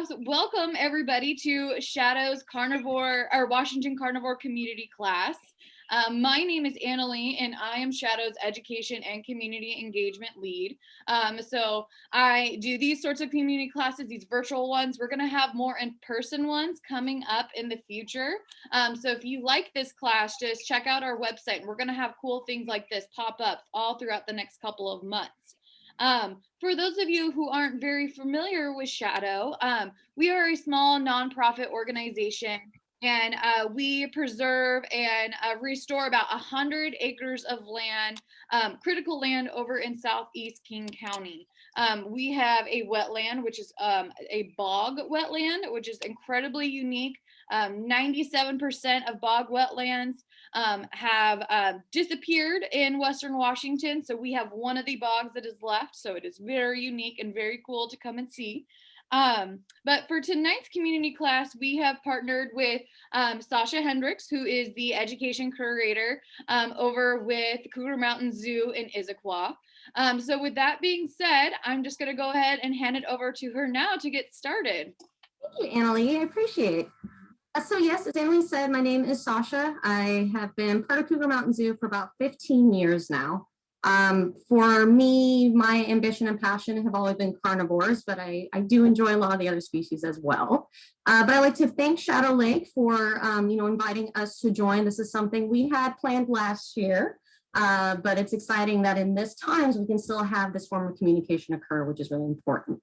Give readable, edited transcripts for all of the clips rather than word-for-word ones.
Welcome everybody to Shadow's Carnivore or Washington Carnivore Community class. My name is Annalie and I am Shadow's Education and Community Engagement Lead. So I do these sorts of community classes, these virtual ones. We're gonna have more in-person ones coming up in the future. So if you like this class, just check out our website. We're gonna have cool things like this pop up all throughout the next couple of months. For those of you who aren't very familiar with Shadow, we are a small nonprofit organization, and we preserve and restore about 100 acres of land, critical land over in southeast King County. We have a wetland, which is a bog wetland, which is incredibly unique. 97% of bog wetlands have disappeared in Western Washington. So we have one of the bogs that is left. So it is very unique and very cool to come and see. But for tonight's community class, we have partnered with Sasha Hendricks, who is the education curator over with Cougar Mountain Zoo in Issaquah. So with that being said, I'm just going to go ahead and hand it over to her now to get started. Thank you, Annalie. I appreciate it. So yes, as Annalie said, my name is Sasha. I have been part of Cougar Mountain Zoo for about 15 years now. For me, my ambition and passion have always been carnivores, but I do enjoy a lot of the other species as well. But I'd like to thank Shadow Lake for inviting us to join. This is something we had planned last year, but it's exciting that in this times we can still have this form of communication occur, which is really important.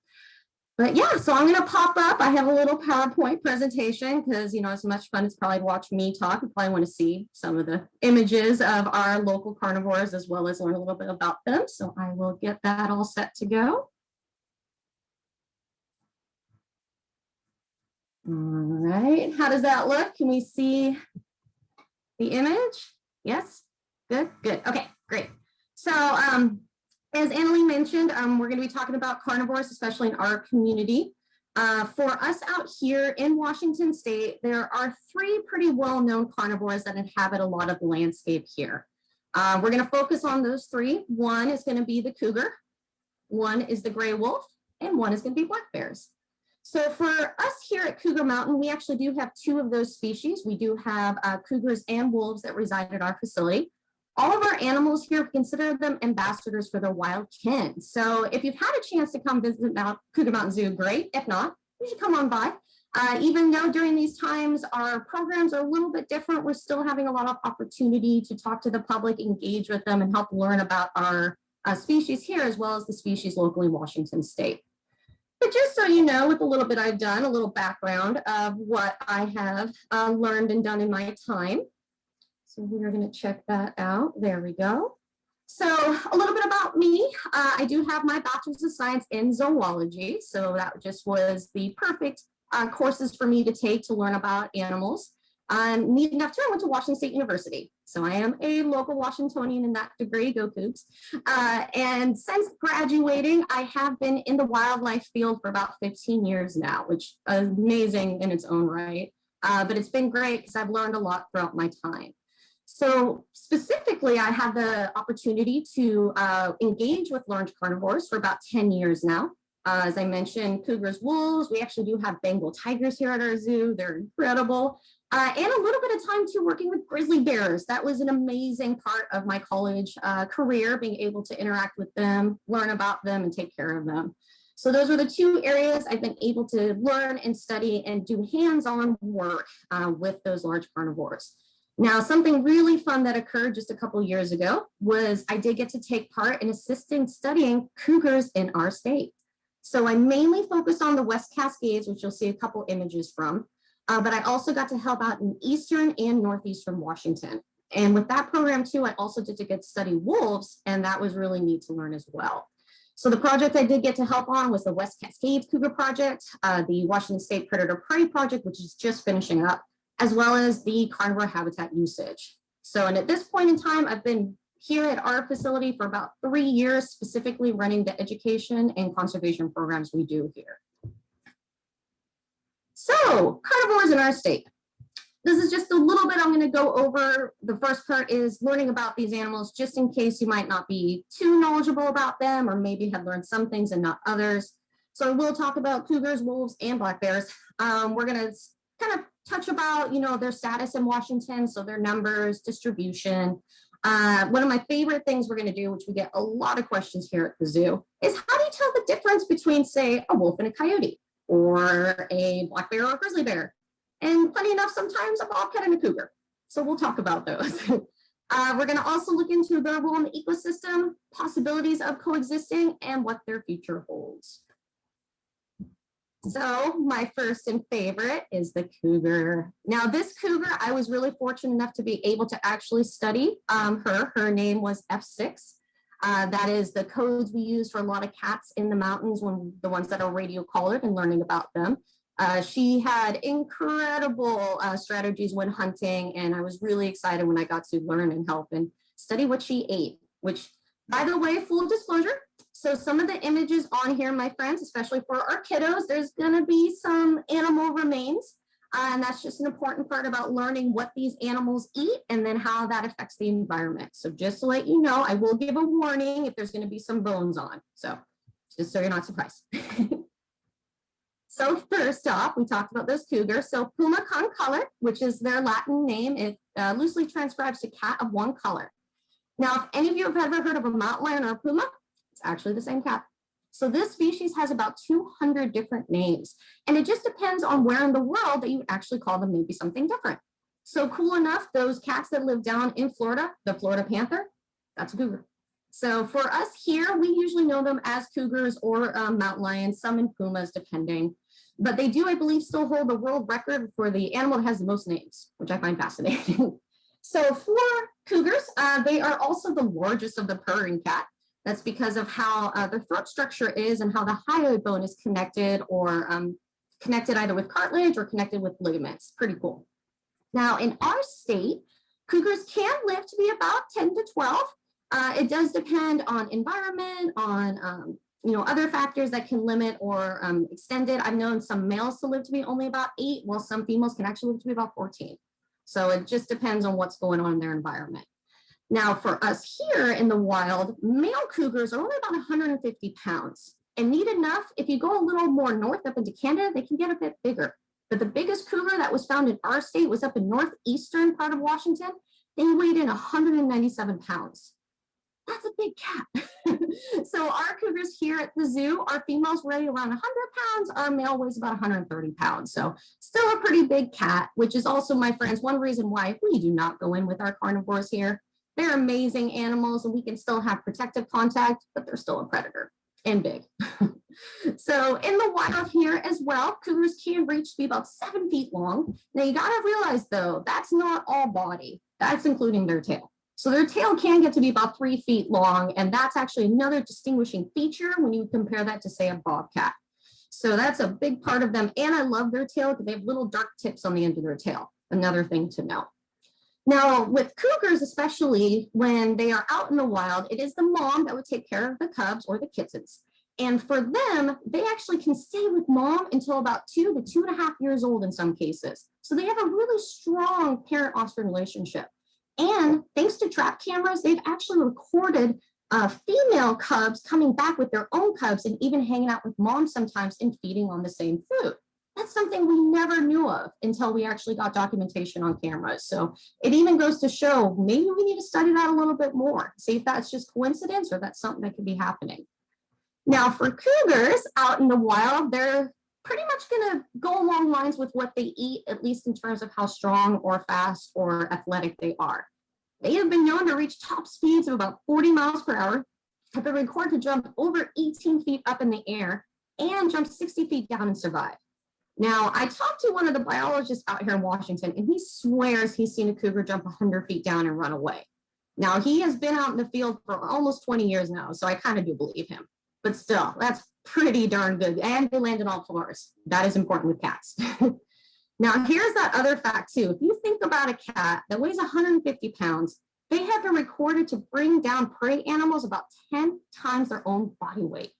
But yeah, so I'm going to pop up. I have a little PowerPoint presentation because, as much fun it's probably to watch me talk. You probably want to see some of the images of our local carnivores as well as learn a little bit about them. So I will get that all set to go. All right, how does that look? Can we see the image? Yes, good. Okay, great. So, as Annalie mentioned, we're going to be talking about carnivores, especially in our community. For us out here in Washington State, there are three pretty well-known carnivores that inhabit a lot of the landscape here. We're going to focus on those three. One is going to be the cougar, one is the gray wolf, and one is going to be black bears. So for us here at Cougar Mountain, we actually do have two of those species. We do have cougars and wolves that reside at our facility. All of our animals here, we consider them ambassadors for their wild kin. So if you've had a chance to come visit Cougar Mountain Zoo, great. If not, you should come on by. Even though during these times our programs are a little bit different, we're still having a lot of opportunity to talk to the public, engage with them, and help learn about our species here, as well as the species locally in Washington State. But just so you know, with a little bit I've done, a little background of what I have learned and done in my time. So we're going to check that out. There we go. So a little bit about me. I do have my bachelor's of science in zoology. So that just was the perfect courses for me to take to learn about animals. Neat enough too, I went to Washington State University. So I am a local Washingtonian in that degree, go Cougs. And since graduating, I have been in the wildlife field for about 15 years now, which is amazing in its own right. But it's been great because I've learned a lot throughout my time. So specifically, I had the opportunity to engage with large carnivores for about 10 years now. As I mentioned, cougars, wolves, we actually do have Bengal tigers here at our zoo. They're incredible. And a little bit of time too working with grizzly bears. That was an amazing part of my college career, being able to interact with them, learn about them, and take care of them. So those were the two areas I've been able to learn and study and do hands-on work with those large carnivores. Now, something really fun that occurred just a couple of years ago was I did get to take part in assisting studying cougars in our state. So I mainly focused on the West Cascades, which you'll see a couple images from, but I also got to help out in Eastern and Northeastern Washington. And with that program too, I also did get to study wolves, and that was really neat to learn as well. So the project I did get to help on was the West Cascades Cougar Project, the Washington State Predator Prey Project, which is just finishing up, as well as the carnivore habitat usage. So, and at this point in time, I've been here at our facility for about 3 years, specifically running the education and conservation programs we do here. So, carnivores in our state. This is just a little bit I'm going to go over. The first part is learning about these animals, just in case you might not be too knowledgeable about them, or maybe have learned some things and not others. So we'll talk about cougars, wolves, and black bears. We're going to kind of touch about, their status in Washington, so their numbers, distribution. One of my favorite things we're going to do, which we get a lot of questions here at the zoo, is how do you tell the difference between, say, a wolf and a coyote, or a black bear or a grizzly bear? And funny enough, sometimes a bobcat and a cougar. So we'll talk about those. We're going to also look into their role in the ecosystem, possibilities of coexisting, and what their future holds. So my first and favorite is the cougar. Now this cougar, I was really fortunate enough to be able to actually study her. Her name was F6. That is the codes we use for a lot of cats in the mountains, when the ones that are radio collared, and learning about them. She had incredible strategies when hunting, and I was really excited when I got to learn and help and study what she ate, which, by the way, full disclosure, so some of the images on here, my friends, especially for our kiddos, there's going to be some animal remains, and that's just an important part about learning what these animals eat and then how that affects the environment. So just to let you know, I will give a warning if there's going to be some bones on, so just so you're not surprised. So first off, we talked about those cougars. So puma concolor, which is their Latin name, it loosely transcribes to cat of one color. Now, if any of you have ever heard of a mountain lion or a puma, it's actually the same cat. So this species has about 200 different names, and it just depends on where in the world that you would actually call them maybe something different. So cool enough, those cats that live down in Florida, the Florida panther, that's a cougar. So for us here, we usually know them as cougars or mountain lions, some in pumas, depending. But they do, I believe, still hold the world record for the animal that has the most names, which I find fascinating. So for cougars, they are also the largest of the purring cat. That's because of how their throat structure is and how the hyoid bone is connected, or connected either with cartilage or connected with ligaments. Pretty cool. Now, in our state, cougars can live to be about 10 to 12. It does depend on environment, on other factors that can limit or extend it. I've known some males to live to be only about 8, while some females can actually live to be about 14. So it just depends on what's going on in their environment. Now, for us here in the wild, male cougars are only about 150 pounds. And neat enough, if you go a little more north up into Canada, they can get a bit bigger. But the biggest cougar that was found in our state was up in northeastern part of Washington. They weighed in 197 pounds. That's a big cat. So our cougars here at the zoo, our females weigh around 100 pounds. Our male weighs about 130 pounds. So still a pretty big cat, which is also, my friends, one reason why we do not go in with our carnivores here. They're amazing animals, and we can still have protective contact, but they're still a predator and big. So in the wild here as well, cougars can reach to be about 7 feet long. Now you gotta realize though, that's not all body. That's including their tail. So their tail can get to be about 3 feet long, and that's actually another distinguishing feature when you compare that to, say, a bobcat. So that's a big part of them, and I love their tail because they have little dark tips on the end of their tail. Another thing to know. Now, with cougars, especially when they are out in the wild, it is the mom that would take care of the cubs or the kittens. And for them, they actually can stay with mom until about 2 to 2.5 years old in some cases. So they have a really strong parent-offspring relationship. And thanks to trap cameras, they've actually recorded female cubs coming back with their own cubs and even hanging out with mom sometimes and feeding on the same food. That's something we never knew of until we actually got documentation on cameras. So it even goes to show maybe we need to study that a little bit more, see if that's just coincidence or that's something that could be happening. Now for cougars out in the wild, they're pretty much going to go along lines with what they eat, at least in terms of how strong or fast or athletic they are. They have been known to reach top speeds of about 40 miles per hour, have been recorded to jump over 18 feet up in the air, and jump 60 feet down and survive. Now, I talked to one of the biologists out here in Washington, and he swears he's seen a cougar jump 100 feet down and run away. Now, he has been out in the field for almost 20 years now, so I kind of do believe him. But still, that's pretty darn good. And they land on all fours. That is important with cats. Now, here's that other fact, too. If you think about a cat that weighs 150 pounds, they have been recorded to bring down prey animals about 10 times their own body weight.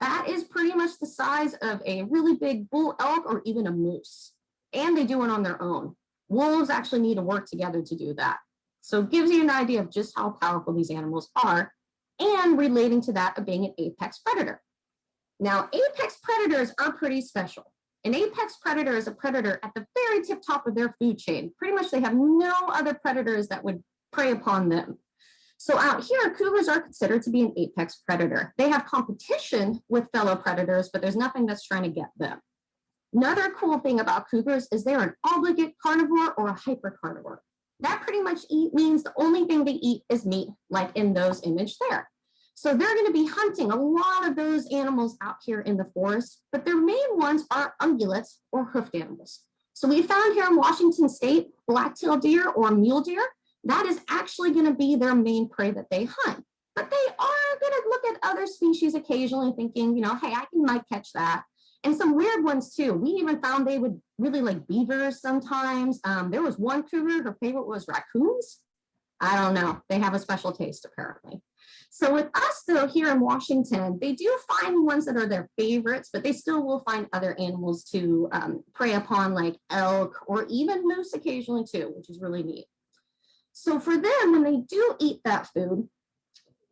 That is pretty much the size of a really big bull elk or even a moose. And they do it on their own. Wolves actually need to work together to do that. So it gives you an idea of just how powerful these animals are, and relating to that of being an apex predator. Now, apex predators are pretty special. An apex predator is a predator at the very tip top of their food chain. Pretty much they have no other predators that would prey upon them. So out here, cougars are considered to be an apex predator. They have competition with fellow predators, but there's nothing that's trying to get them. Another cool thing about cougars is they're an obligate carnivore or a hypercarnivore. That pretty much means the only thing they eat is meat, like in those images there. So they're going to be hunting a lot of those animals out here in the forest, but their main ones are ungulates or hoofed animals. So we found here in Washington State, black-tailed deer or mule deer, that is actually going to be their main prey that they hunt. But they are going to look at other species occasionally thinking, hey, might catch that. And some weird ones too. We even found they would really like beavers sometimes. There was one cougar, her favorite was raccoons. I don't know. They have a special taste apparently. So with us though, here in Washington, they do find ones that are their favorites, but they still will find other animals to prey upon like elk or even moose occasionally too, which is really neat. So for them, when they do eat that food,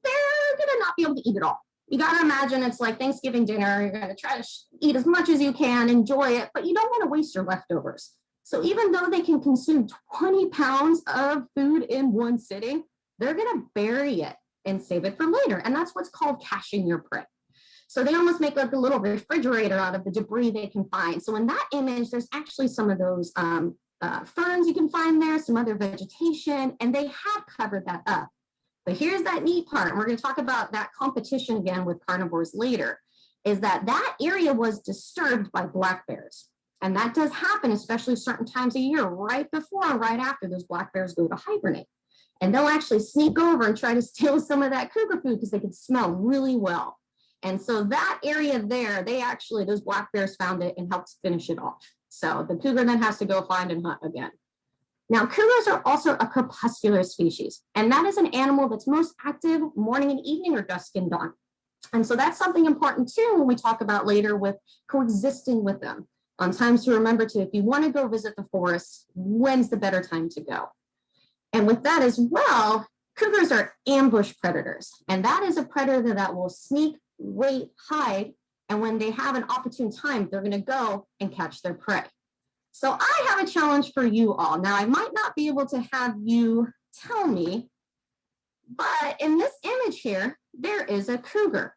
they're gonna not be able to eat it all. You gotta imagine it's like Thanksgiving dinner, you're gonna try to eat as much as you can, enjoy it, but you don't wanna waste your leftovers. So even though they can consume 20 pounds of food in one sitting, they're gonna bury it and save it for later. And that's what's called caching your prey. So they almost make like a little refrigerator out of the debris they can find. So in that image, there's actually some of those ferns you can find there, some other vegetation, and they have covered that up. But here's that neat part, and we're going to talk about that competition again with carnivores later, is that that area was disturbed by black bears. And that does happen, especially certain times of year, right before and right after those black bears go to hibernate. And they'll actually sneak over and try to steal some of that cougar food because they can smell really well. And so that area there, those black bears found it and helped finish it off. So the cougar then has to go find and hunt again. Now, cougars are also a crepuscular species, and that is an animal that's most active morning and evening or dusk and dawn. And so that's something important too when we talk about later with coexisting with them. On times to remember to, if you want to go visit the forest, when's the better time to go? And with that as well, cougars are ambush predators, and that is a predator that will sneak, wait, hide, and when they have an opportune time, they're going to go and catch their prey. So I have a challenge for you all. Now, I might not be able to have you tell me, but in this image here, there is a cougar.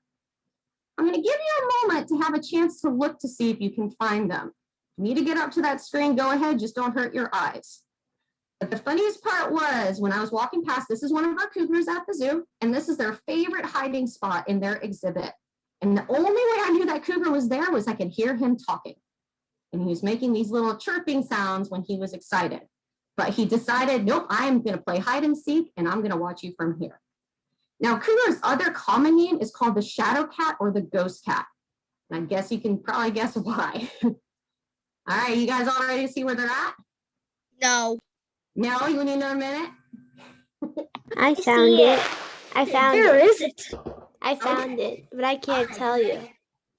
I'm going to give you a moment to have a chance to look to see if you can find them. If you need to get up to that screen, go ahead, just don't hurt your eyes. But the funniest part was when I was walking past, this is one of our cougars at the zoo, and this is their favorite hiding spot in their exhibit. And the only way I knew that cougar was there was I could hear him talking. And he was making these little chirping sounds when he was excited. But he decided, nope, I'm going to play hide and seek, and I'm going to watch you from here. Now, cougar's other common name is called the shadow cat or the ghost cat. And I guess you can probably guess why. All right, you guys all ready to see where they're at? No. No, you need another minute? I found it. I found Where it. is it? I found it, but I can't tell you.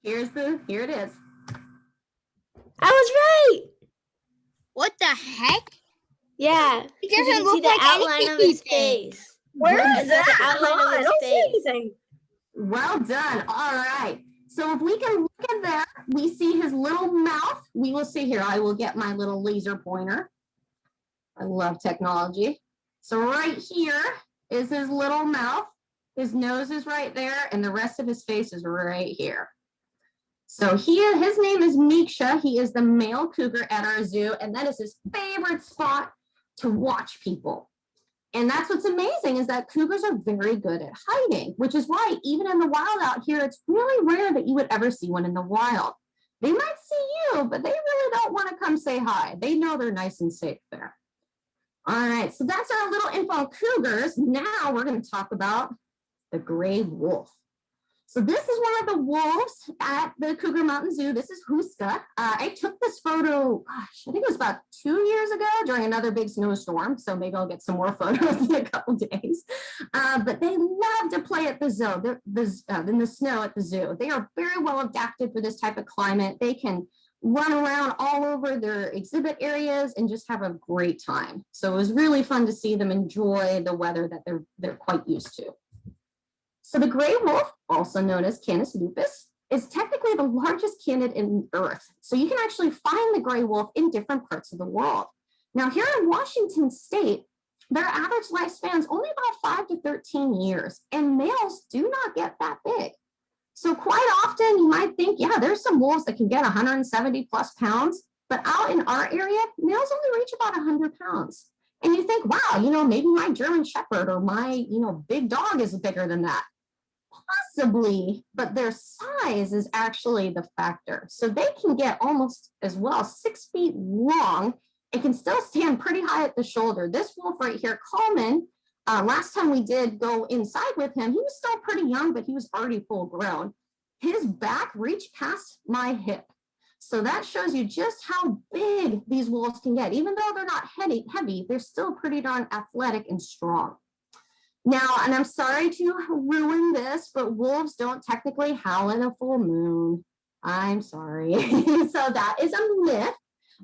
Here it is. I was right. What the heck? Yeah. It 'cause you doesn't can see look the like outline of his anything. face. Where is It's like the that? outline of I his don't see face. anything. Well done. All right. So if we can look at there, we see his little mouth. We will see here. I will get my little laser pointer. I love technology. So right here is his little mouth. His nose is right there, and the rest of his face is right here. So his name is Meeksha. He is the male cougar at our zoo, and that is his favorite spot to watch people. And that's what's amazing is that cougars are very good at hiding, which is why even in the wild out here, it's really rare that you would ever see one in the wild. They might see you, but they really don't want to come say hi. They know they're nice and safe there. All right, so that's our little info on cougars. Now we're going to talk about the gray wolf. So this is one of the wolves at the Cougar Mountain Zoo. This is Huska. I took this photo, gosh, I think it was about 2 years ago during another big snowstorm. So maybe I'll get some more photos in a couple days. But they love to play at the zoo, in the snow at the zoo. They are very well adapted for this type of climate. They can run around all over their exhibit areas and just have a great time. So it was really fun to see them enjoy the weather that they're quite used to. So the gray wolf, also known as Canis lupus, is technically the largest canid in Earth. So you can actually find the gray wolf in different parts of the world. Now here in Washington state, their average lifespan is only about 5 to 13 years, and males do not get that big. So quite often you might think, yeah, there's some wolves that can get 170 plus pounds, but out in our area, males only reach about 100 pounds. And you think, wow, maybe my German Shepherd or my, big dog is bigger than that. Possibly, but their size is actually the factor. So they can get almost as well 6 feet long. It can still stand pretty high at the shoulder. This wolf right here, Coleman, last time we did go inside with him, he was still pretty young, but he was already full grown. His back reached past my hip. So that shows you just how big these wolves can get. Even though they're not heavy, they're still pretty darn athletic and strong. Now, and I'm sorry to ruin this, but wolves don't technically howl in a full moon. I'm sorry. So that is a myth,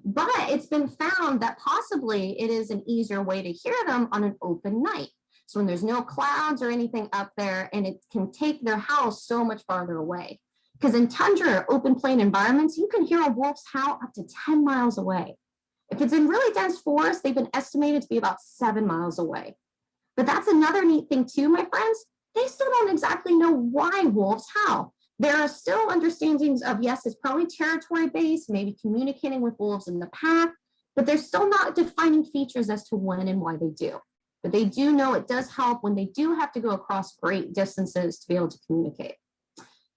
but it's been found that possibly it is an easier way to hear them on an open night. So when there's no clouds or anything up there, and it can take their howl so much farther away. Because in tundra or open plain environments, you can hear a wolf's howl up to 10 miles away. If it's in really dense forest, they've been estimated to be about 7 miles away. But that's another neat thing too, my friends. They still don't exactly know why wolves howl. There are still understandings of, yes, it's probably territory-based, maybe communicating with wolves in the pack, but they're still not defining features as to when and why they do. But they do know it does help when they do have to go across great distances to be able to communicate.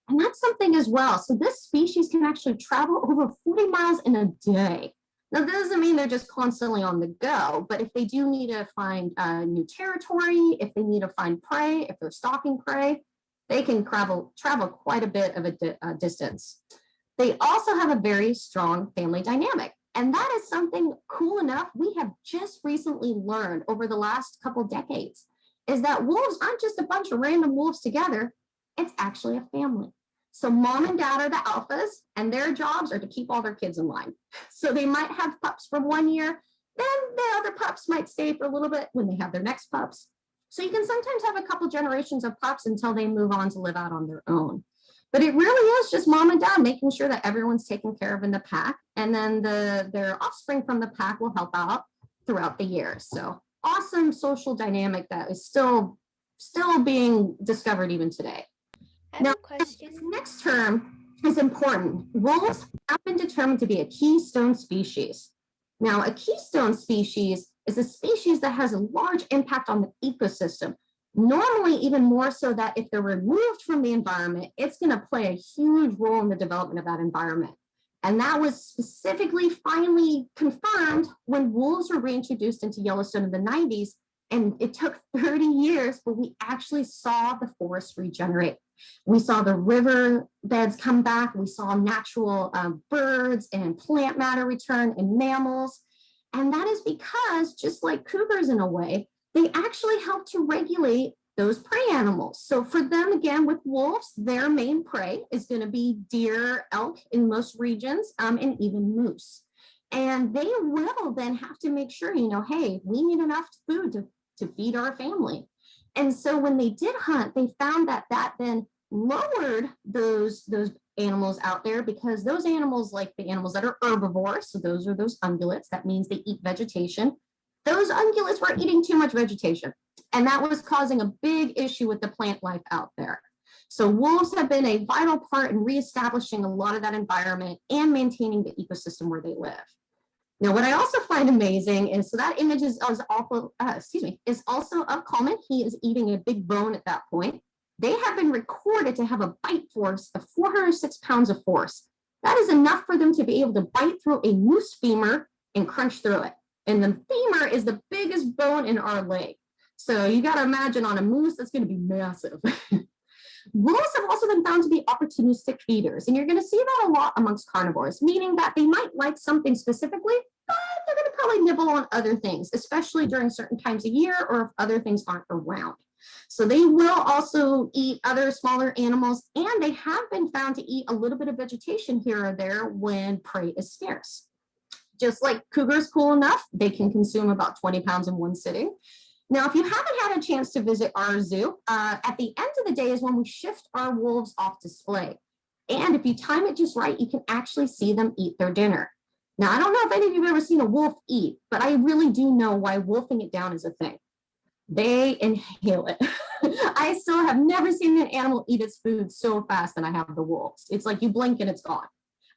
And that's something as well. So this species can actually travel over 40 miles in a day. Now, that doesn't mean they're just constantly on the go, but if they do need to find new territory, if they need to find prey, if they're stalking prey, they can travel quite a bit of a distance. They also have a very strong family dynamic. And that is something cool enough we have just recently learned over the last couple decades, is that wolves aren't just a bunch of random wolves together, it's actually a family. So mom and dad are the alphas, and their jobs are to keep all their kids in line. So they might have pups for 1 year, then the other pups might stay for a little bit when they have their next pups. So you can sometimes have a couple generations of pups until they move on to live out on their own. But it really is just mom and dad making sure that everyone's taken care of in the pack, and then their offspring from the pack will help out throughout the year. So awesome social dynamic that is still being discovered even today. Now, this next term is important. Wolves have been determined to be a keystone species. Now, a keystone species is a species that has a large impact on the ecosystem. Normally, even more so that if they're removed from the environment, it's going to play a huge role in the development of that environment. And that was specifically finally confirmed when wolves were reintroduced into Yellowstone in the 90s. And it took 30 years, but we actually saw the forest regenerate. We saw the river beds come back. We saw natural birds and plant matter return and mammals. And that is because, just like cougars in a way, they actually help to regulate those prey animals. So for them, again, with wolves, their main prey is going to be deer, elk in most regions, and even moose. And they will then have to make sure, hey, we need enough food to feed our family. And so when they did hunt, they found that then lowered those animals out there, because those animals, like the animals that are herbivores, so those are those ungulates, that means they eat vegetation. Those ungulates were eating too much vegetation, and that was causing a big issue with the plant life out there. So wolves have been a vital part in reestablishing a lot of that environment and maintaining the ecosystem where they live. Now, what I also find amazing is, so that image is also of Coleman. He is eating a big bone at that point. They have been recorded to have a bite force of 406 pounds of force. That is enough for them to be able to bite through a moose femur and crunch through it. And the femur is the biggest bone in our leg. So you got to imagine on a moose, that's going to be massive. Wolves have also been found to be opportunistic feeders, and you're going to see that a lot amongst carnivores, meaning that they might like something specifically, but they're going to probably nibble on other things, especially during certain times of year or if other things aren't around. So they will also eat other smaller animals, and they have been found to eat a little bit of vegetation here or there when prey is scarce. Just like cougars, cool enough, they can consume about 20 pounds in one sitting. Now, if you haven't had a chance to visit our zoo, at the end of the day is when we shift our wolves off display. And if you time it just right, you can actually see them eat their dinner. Now, I don't know if any of you have ever seen a wolf eat, but I really do know why wolfing it down is a thing. They inhale it. I still have never seen an animal eat its food so fast than I have the wolves. It's like you blink and it's gone.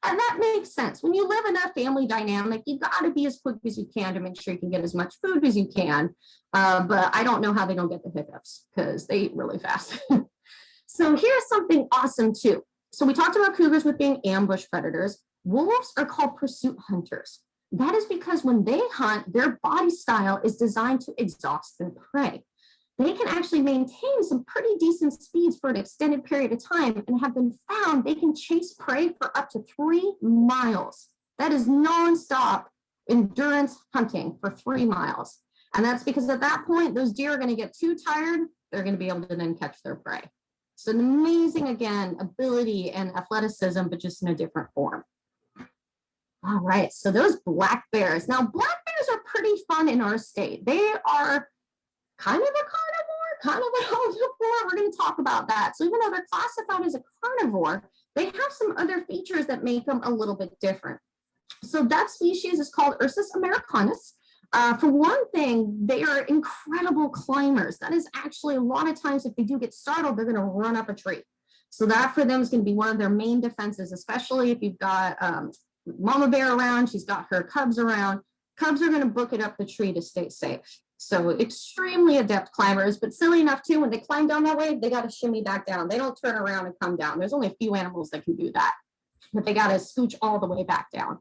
And that makes sense. When you live in a family dynamic, you got to be as quick as you can to make sure you can get as much food as you can. But I don't know how they don't get the hiccups because they eat really fast. So here's something awesome too. So we talked about cougars with being ambush predators. Wolves are called pursuit hunters. That is because when they hunt, their body style is designed to exhaust their prey. They can actually maintain some pretty decent speeds for an extended period of time and have been found they can chase prey for up to 3 miles. That is nonstop endurance hunting for 3 miles. And that's because at that point, those deer are going to get too tired. They're going to be able to then catch their prey. So an amazing, again, ability and athleticism, but just in a different form. All right, so those black bears. Now, black bears are pretty fun in our state. They are kind of a carnivore, kind of an omnivore. We're going to talk about that. So even though they're classified as a carnivore, they have some other features that make them a little bit different. So that species is called Ursus americanus. For one thing, they are incredible climbers. That is actually a lot of times if they do get startled, they're going to run up a tree. So that for them is going to be one of their main defenses, especially if you've got mama bear around, she's got her cubs around. Cubs are going to book it up the tree to stay safe. So extremely adept climbers, but silly enough too, when they climb down that way, they got to shimmy back down. They don't turn around and come down. There's only a few animals that can do that, but they got to scooch all the way back down.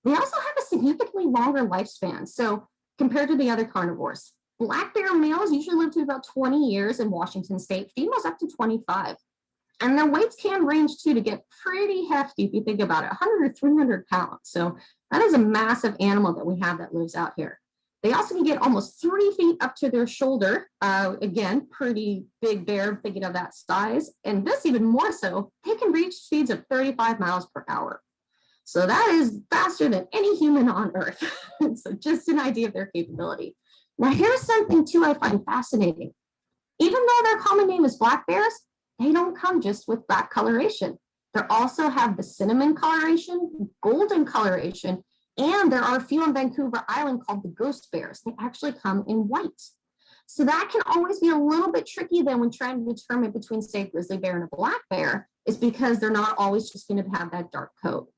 They also have a significantly longer lifespan. So compared to the other carnivores, black bear males usually live to about 20 years in Washington state, females up to 25. And their weights can range too to get pretty hefty if you think about it, 100 or 300 pounds. So that is a massive animal that we have that lives out here. They also can get almost 3 feet up to their shoulder. Again, pretty big bear, thinking of that size. And this even more so, they can reach speeds of 35 miles per hour. So that is faster than any human on earth. So just an idea of their capability. Now here's something too I find fascinating. Even though their common name is black bears, they don't come just with black coloration. They also have the cinnamon coloration, golden coloration, and there are a few on Vancouver Island called the ghost bears. They actually come in white. So that can always be a little bit tricky then when trying to determine between, say, a grizzly bear and a black bear, is because they're not always just going to have that dark coat.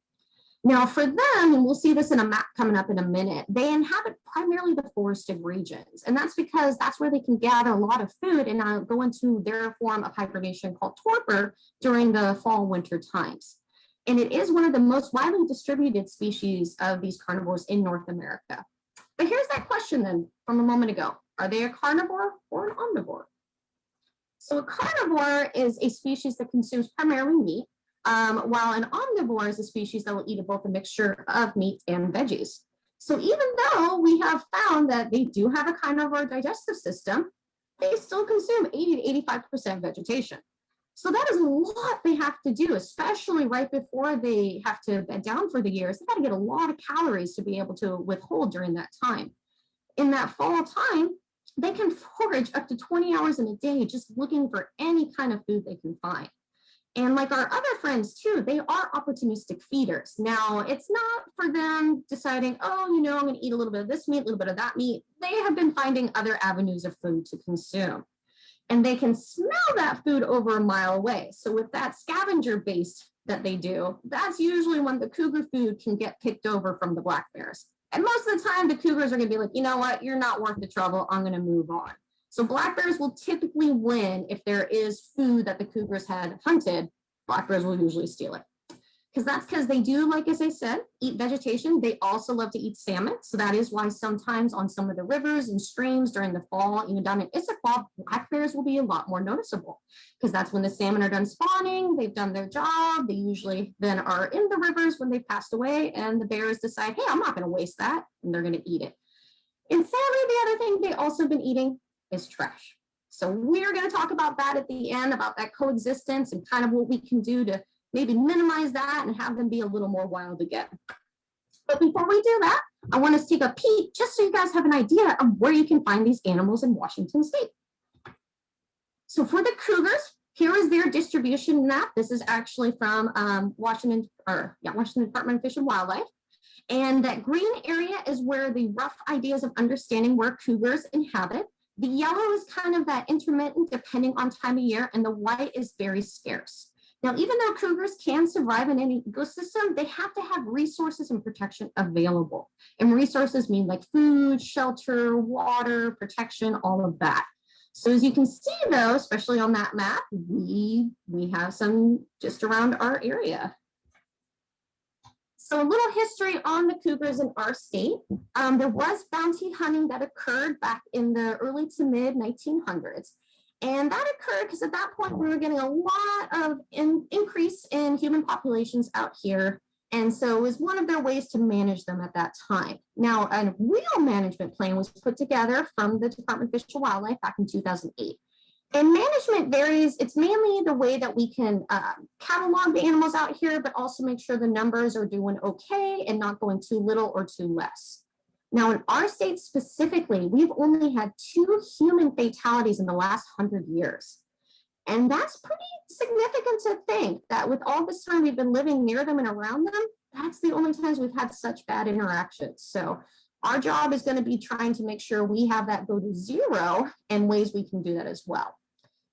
Now for them, and we'll see this in a map coming up in a minute, they inhabit primarily the forested regions. And that's because that's where they can gather a lot of food and go into their form of hibernation called torpor during the fall winter times. And it is one of the most widely distributed species of these carnivores in North America. But here's that question then from a moment ago. Are they a carnivore or an omnivore? So a carnivore is a species that consumes primarily meat, while an omnivore is a species that will eat both a mixture of meat and veggies. So even though we have found that they do have a carnivore digestive system, they still consume 80 to 85% vegetation. So that is a lot they have to do, especially right before they have to bed down for the years. They got to get a lot of calories to be able to withhold during that time. In that fall time, they can forage up to 20 hours in a day just looking for any kind of food they can find. And like our other friends too, they are opportunistic feeders. Now, it's not for them deciding, oh, you know, I'm going to eat a little bit of this meat, a little bit of that meat. They have been finding other avenues of food to consume. And they can smell that food over a mile away. So with that scavenger base that they do, that's usually when the cougar food can get picked over from the black bears. And most of the time, the cougars are going to be like, you know what, you're not worth the trouble. I'm going to move on. So black bears will typically win if there is food that the cougars had hunted. Black bears will usually steal it. Because they do, like as I said, eat vegetation. They also love to eat salmon. So that is why sometimes on some of the rivers and streams during the fall, even down in Issaquah, black bears will be a lot more noticeable because that's when the salmon are done spawning. They've done their job. They usually then are in the rivers when they passed away, and the bears decide, hey, I'm not going to waste that, and they're going to eat it. And sadly, the other thing they also been eating is trash. So we're going to talk about that at the end, about that coexistence and kind of what we can do to maybe minimize that and have them be a little more wild again. But before we do that, I want us to take a peek just so you guys have an idea of where you can find these animals in Washington state. So for the cougars, Here is their distribution map. This is actually from Washington Department of Fish and Wildlife. And that green area is where the rough ideas of understanding where cougars inhabit. The yellow is kind of that intermittent depending on time of year, and the white is very scarce. Now, even though cougars can survive in any ecosystem, they have to have resources and protection available. And resources mean like food, shelter, water, protection, all of that. So as you can see though, especially on that map, we have some just around our area. So a little history on the cougars in our state. There was bounty hunting that occurred back in the early to mid 1900s. And that occurred because at that point we were getting a lot of increase in human populations out here. And so it was one of their ways to manage them at that time. Now, a real management plan was put together from the Department of Fish and Wildlife back in 2008. And management varies. It's mainly the way that we can catalog the animals out here, but also make sure the numbers are doing okay and not going too little or too less. Now, in our state specifically, we've only had 2 human fatalities in the last 100 years. And that's pretty significant to think that with all this time we've been living near them and around them, that's the only times we've had such bad interactions. So our job is going to be trying to make sure we have that go to 0 and ways we can do that as well.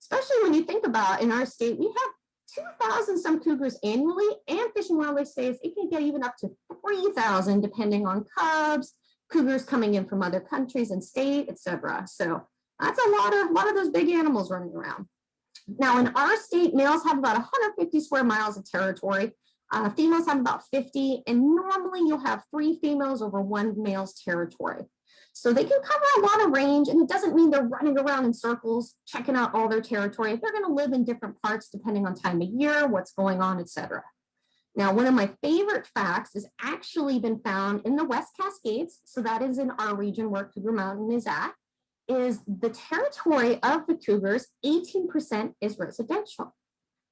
Especially when you think about in our state, we have 2,000 some cougars annually, and Fish and Wildlife says it can get even up to 3,000 depending on cubs, cougars coming in from other countries and state, etc. So that's a lot of those big animals running around. Now in our state, males have about 150 square miles of territory. Females have about 50, and normally you'll have 3 females over 1 male's territory. So they can cover a lot of range, and it doesn't mean they're running around in circles, checking out all their territory. They're going to live in different parts depending on time of year, what's going on, etc. Now, one of my favorite facts has actually been found in the West Cascades. So that is in our region where Cougar Mountain is at, is the territory of the cougars, 18% is residential.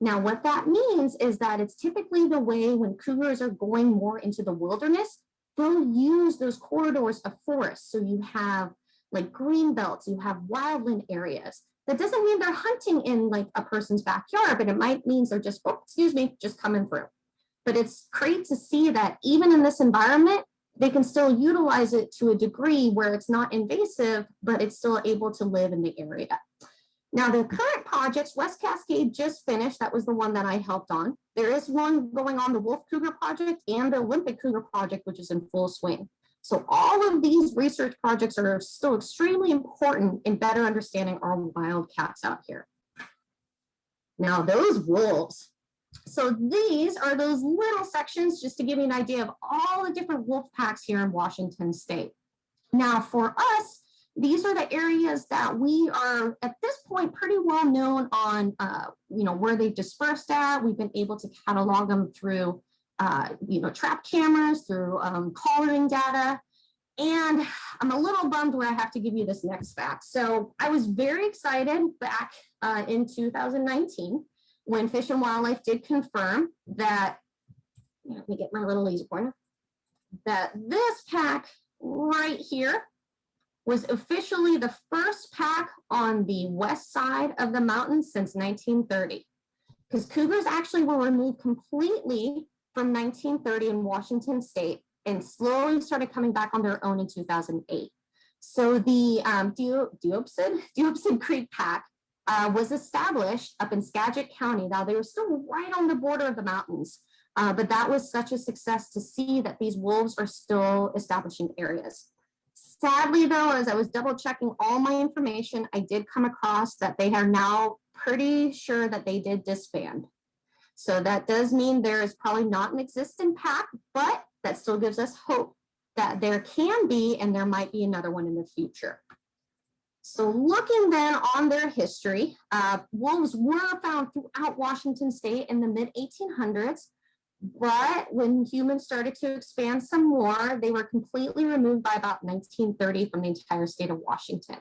Now, what that means is that it's typically the way when cougars are going more into the wilderness, they'll use those corridors of forest. So you have like green belts, you have wildland areas. That doesn't mean they're hunting in like a person's backyard, but it might mean they're just, oh, excuse me, just coming through. But it's great to see that even in this environment, they can still utilize it to a degree where it's not invasive, but it's still able to live in the area. Now, the current projects, West Cascade just finished. That was the one that I helped on. There is one going on, the Wolf Cougar Project and the Olympic Cougar Project, which is in full swing. So all of these research projects are still extremely important in better understanding our wildcats out here. Now, those wolves. So these are those little sections just to give you an idea of all the different wolf packs here in Washington State. Now, for us, these are the areas that we are at this point pretty well known on, where they've dispersed at. We've been able to catalog them through, trap cameras, through collaring data. And I'm a little bummed where I have to give you this next fact. So I was very excited back in 2019 when Fish and Wildlife did confirm that, let me get my little laser pointer, that this pack right here was officially the first pack on the west side of the mountain since 1930. Because cougars actually were removed completely from 1930 in Washington State and slowly started coming back on their own in 2008. So the Deobson Creek Pack was established up in Skagit County. Now, they were still right on the border of the mountains, but that was such a success to see that these wolves are still establishing areas. Sadly, though, as I was double checking all my information, I did come across that they are now pretty sure that they did disband. So that does mean there is probably not an existent pack, but that still gives us hope that there can be, and there might be another one in the future. So looking then on their history, wolves were found throughout Washington State in the mid-1800s, but when humans started to expand some more, they were completely removed by about 1930 from the entire state of Washington.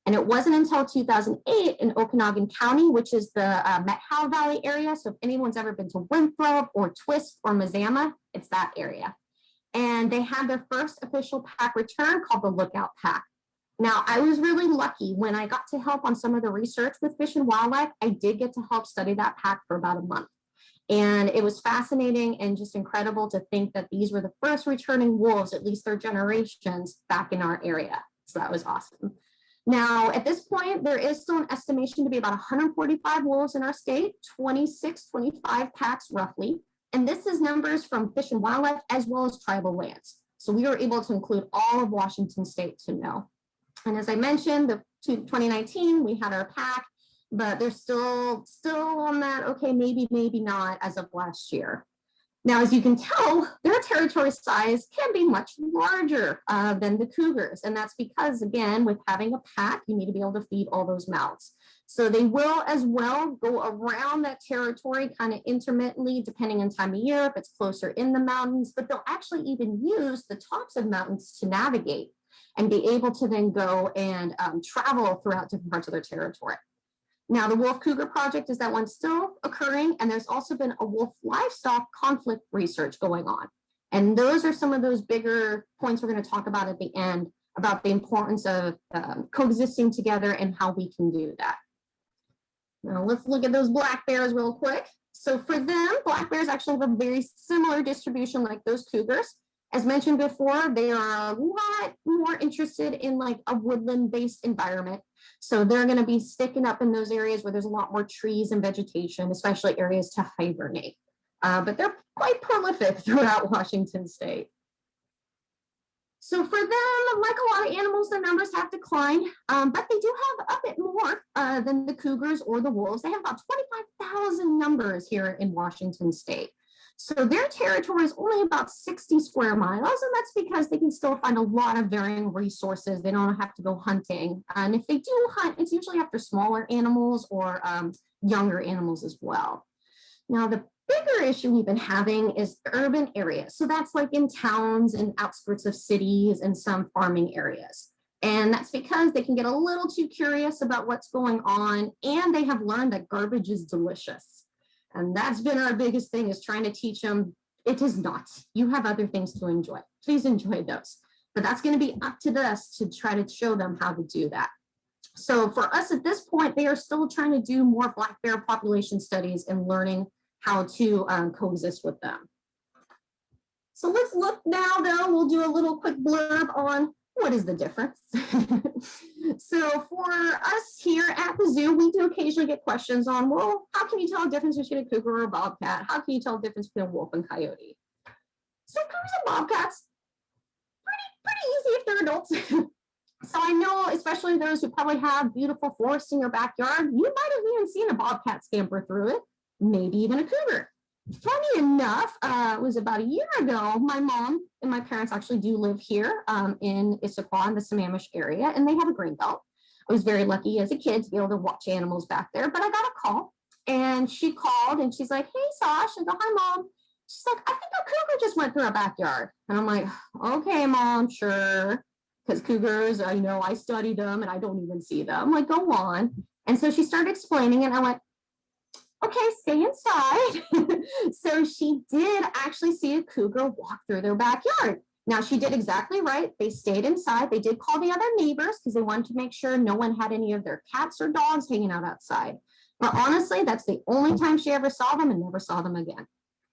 And it wasn't until 2008 in Okanogan County, which is the Methow Valley area. So if anyone's ever been to Winthrop or Twisp or Mazama, it's that area. And they had their first official pack return called the Lookout Pack. Now, I was really lucky when I got to help on some of the research with Fish and Wildlife. I did get to help study that pack for about a month. And it was fascinating and just incredible to think that these were the first returning wolves, at least their generations, back in our area. So that was awesome. Now, at this point, there is still an estimation to be about 145 wolves in our state, 26, 25 packs roughly. And this is numbers from Fish and Wildlife as well as tribal lands. So we were able to include all of Washington state to know. And as I mentioned, the 2019, we had our pack, but they're still on that, okay, maybe not as of last year. Now, as you can tell, their territory size can be much larger than the cougars. And that's because, again, with having a pack, you need to be able to feed all those mouths. So they will as well go around that territory kind of intermittently, depending on time of year, if it's closer in the mountains, but they'll actually even use the tops of mountains to navigate and be able to then go and travel throughout different parts of their territory. Now, the Wolf Cougar Project is that one still occurring, and there's also been a wolf livestock conflict research going on. And those are some of those bigger points we're going to talk about at the end, about the importance of coexisting together and how we can do that. Now, let's look at those black bears real quick. So for them, black bears actually have a very similar distribution like those cougars. As mentioned before, they are a lot more interested in like a woodland-based environment. So they're going to be sticking up in those areas where there's a lot more trees and vegetation, especially areas to hibernate. But they're quite prolific throughout Washington state. So for them, like a lot of animals, their numbers have declined, but they do have a bit more than the cougars or the wolves. They have about 25,000 numbers here in Washington state. So their territory is only about 60 square miles, and that's because they can still find a lot of varying resources. They don't have to go hunting. And if they do hunt, it's usually after smaller animals or younger animals as well. Now, the bigger issue we've been having is urban areas. So that's like in towns and outskirts of cities and some farming areas. And that's because they can get a little too curious about what's going on, and they have learned that garbage is delicious. And that's been our biggest thing, is trying to teach them it is not. You have other things to enjoy. Please enjoy those. But that's going to be up to us to try to show them how to do that. So for us at this point, they are still trying to do more black bear population studies and learning how to coexist with them. So let's look now, though. We'll do a little quick blurb on what is the difference. So for us here at the zoo, we do occasionally get questions on, well, how can you tell the difference between a cougar or a bobcat? How can you tell the difference between a wolf and coyote? So cougars and bobcats, pretty easy if they're adults. So I know, especially those who probably have beautiful forests in your backyard, you might have even seen a bobcat scamper through it, maybe even a cougar. Funny enough, it was about a year ago, my mom and my parents actually do live here in Issaquah in the Sammamish area, and they have a green belt. I was very lucky as a kid to be able to watch animals back there, but I got a call, and she called and she's like, hey, Sasha. I go, hi, Mom. She's like, I think a cougar just went through our backyard. And I'm like, okay, Mom, sure. Because cougars, I know I study them and I don't even see them. I'm like, go on. And so she started explaining, and I went, okay, stay inside. So she did actually see a cougar walk through their backyard. Now, she did exactly right. They stayed inside. They did call the other neighbors because they wanted to make sure no one had any of their cats or dogs hanging out outside. But honestly, that's the only time she ever saw them, and never saw them again.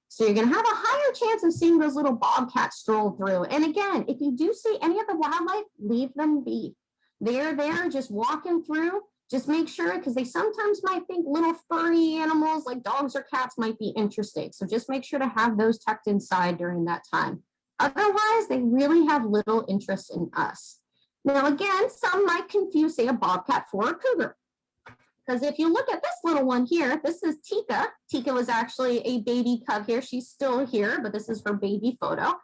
So you're going to have a higher chance of seeing those little bobcats stroll through. And again, if you do see any of the wildlife, leave them be. They're there just walking through. Just make sure, because they sometimes might think little furry animals like dogs or cats might be interesting. So just make sure to have those tucked inside during that time. Otherwise, they really have little interest in us. Now, again, some might confuse, say, a bobcat for a cougar. Because if you look at this little one here, this is Tika. Tika was actually a baby cub here. She's still here, but this is her baby photo.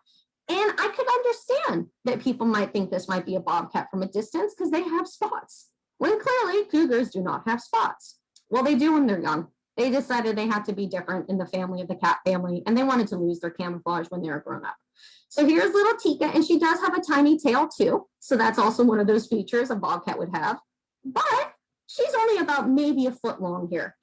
And I could understand that people might think this might be a bobcat from a distance because they have spots, when clearly cougars do not have spots. Well, they do when they're young. They decided they had to be different in the family of the cat family, and they wanted to lose their camouflage when they were grown up. So here's little Tika, and she does have a tiny tail too. So that's also one of those features a bobcat would have. But she's only about maybe a foot long here.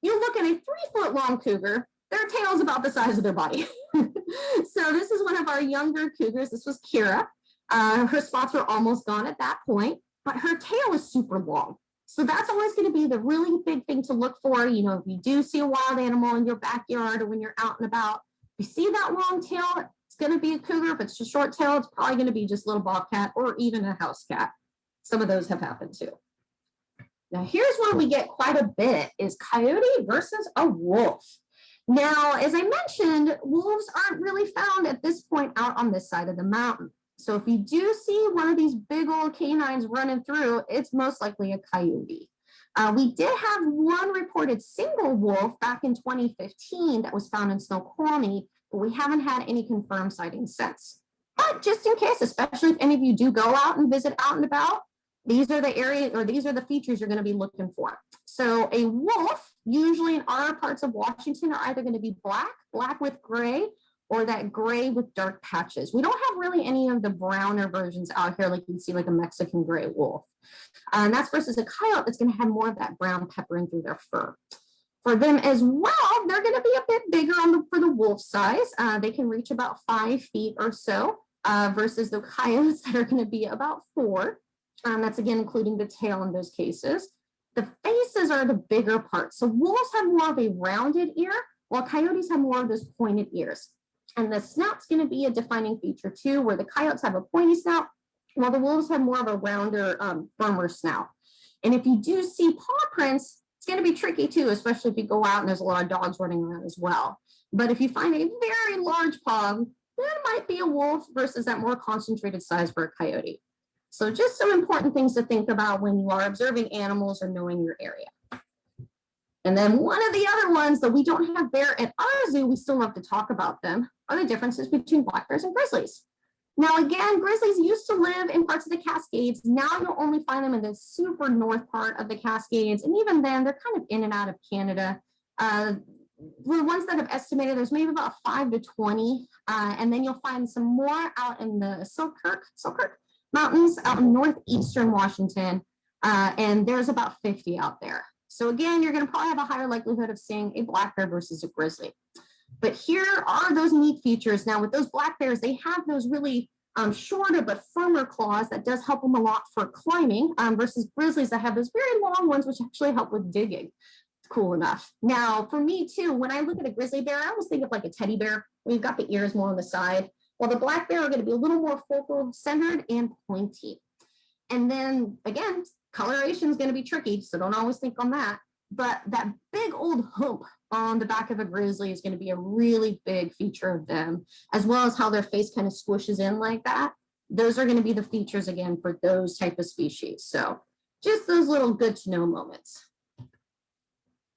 You look at a 3-foot long cougar, their tail's about the size of their body. So this is one of our younger cougars. This was Kira. Her spots were almost gone at that point, but her tail is super long. So that's always going to be the really big thing to look for. You know, if you do see a wild animal in your backyard or when you're out and about, if you see that long tail, it's going to be a cougar. If it's a short tail, it's probably going to be just a little bobcat or even a house cat. Some of those have happened too. Now, here's where we get quite a bit is coyote versus a wolf. Now, as I mentioned, wolves aren't really found at this point out on this side of the mountain. So if you do see one of these big old canines running through, it's most likely a coyote. We did have one reported single wolf back in 2015 that was found in Snoqualmie, but we haven't had any confirmed sightings since. But just in case, especially if any of you do go out and visit out and about, these are the areas or these are the features you're going to be looking for. So a wolf, usually in our parts of Washington, are either going to be black with gray, or that gray with dark patches. We don't have really any of the browner versions out here, like you can see like a Mexican gray wolf. And that's versus a coyote that's gonna have more of that brown peppering through their fur. For them as well, they're gonna be a bit bigger for the wolf size. They can reach about 5 feet or so versus the coyotes that are gonna be about 4. That's again, including the tail in those cases. The faces are the bigger parts. So wolves have more of a rounded ear, while coyotes have more of those pointed ears. And the snout's going to be a defining feature too, where the coyotes have a pointy snout, while the wolves have more of a rounder, firmer snout. And if you do see paw prints, it's going to be tricky too, especially if you go out and there's a lot of dogs running around as well. But if you find a very large paw, that might be a wolf versus that more concentrated size for a coyote. So just some important things to think about when you are observing animals or knowing your area. And then one of the other ones that we don't have there at our zoo, we still love to talk about them, are the differences between black bears and grizzlies. Now, again, grizzlies used to live in parts of the Cascades. Now you'll only find them in the super north part of the Cascades. And even then, they're kind of in and out of Canada. The ones that have estimated, there's maybe about 5 to 20. And then you'll find some more out in the Selkirk Mountains out in northeastern Washington. And there's about 50 out there. So again, you're going to probably have a higher likelihood of seeing a black bear versus a grizzly. But here are those neat features. Now with those black bears, they have those really shorter but firmer claws that does help them a lot for climbing versus grizzlies that have those very long ones, which actually help with digging. It's cool enough. Now for me too, when I look at a grizzly bear, I always think of like a teddy bear. We've got the ears more on the side, while the black bear are going to be a little more focal centered and pointy. And then again, coloration is going to be tricky, so don't always think on that. But that big old hump on the back of a grizzly is going to be a really big feature of them, as well as how their face kind of squishes in like that. Those are going to be the features again for those type of species. So just those little good to know moments.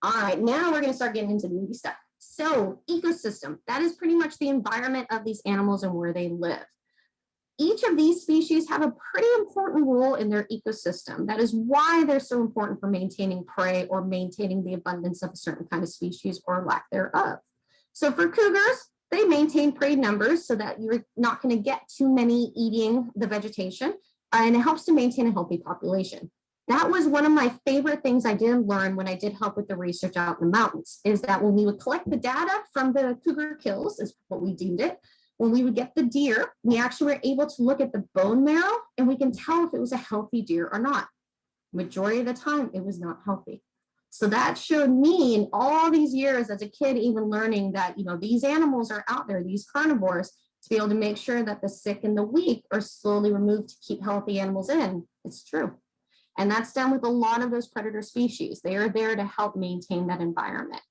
All right, now we're going to start getting into the meaty stuff. So ecosystem, that is pretty much the environment of these animals and where they live. Each of these species have a pretty important role in their ecosystem. That is why they're so important for maintaining prey or maintaining the abundance of a certain kind of species or lack thereof. So for cougars, they maintain prey numbers so that you're not going to get too many eating the vegetation, and it helps to maintain a healthy population. That was one of my favorite things I did learn when I did help with the research out in the mountains, is that when we would collect the data from the cougar kills, is what we deemed it, when we would get the deer, we actually were able to look at the bone marrow and we can tell if it was a healthy deer or not. Majority of the time, it was not healthy. So that showed me in all these years as a kid, even learning that, you know, these animals are out there, these carnivores, to be able to make sure that the sick and the weak are slowly removed to keep healthy animals in. It's true. And that's done with a lot of those predator species. They are there to help maintain that environment.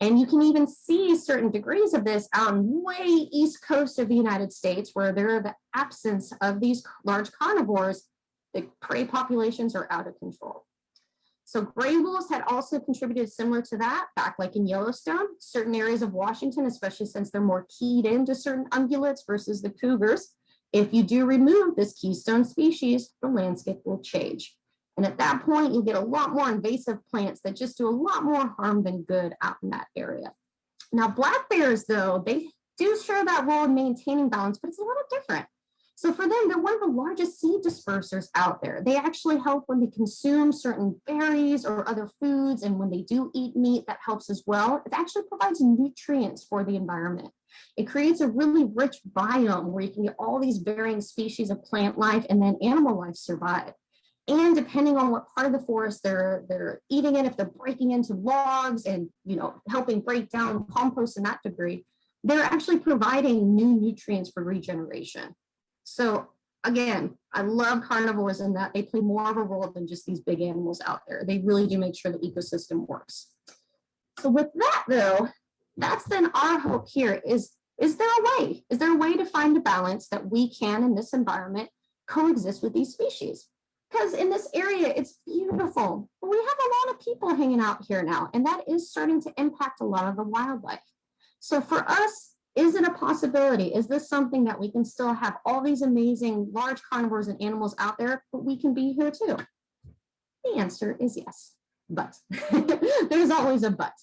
And you can even see certain degrees of this out on way east coast of the United States, where there are the absence of these large carnivores, the prey populations are out of control. So gray wolves had also contributed similar to that back like in Yellowstone, certain areas of Washington, especially since they're more keyed into certain ungulates versus the cougars. If you do remove this keystone species, the landscape will change. And at that point, you'll get a lot more invasive plants that just do a lot more harm than good out in that area. Now, black bears, though, they do share that role in maintaining balance, but it's a little different. So for them, they're one of the largest seed dispersers out there. They actually help when they consume certain berries or other foods, and when they do eat meat, that helps as well. It actually provides nutrients for the environment. It creates a really rich biome where you can get all these varying species of plant life and then animal life survive. And depending on what part of the forest they're eating in, if they're breaking into logs and, you know, helping break down compost and that debris, they're actually providing new nutrients for regeneration. So again, I love carnivores in that they play more of a role than just these big animals out there. They really do make sure the ecosystem works. So with that though, that's then our hope here is there a way? Is there a way to find a balance that we can in this environment coexist with these species? Because in this area, it's beautiful, but we have a lot of people hanging out here now, and that is starting to impact a lot of the wildlife. So for us, is it a possibility? Is this something that we can still have all these amazing large carnivores and animals out there, but we can be here too? The answer is yes, but there's always a but.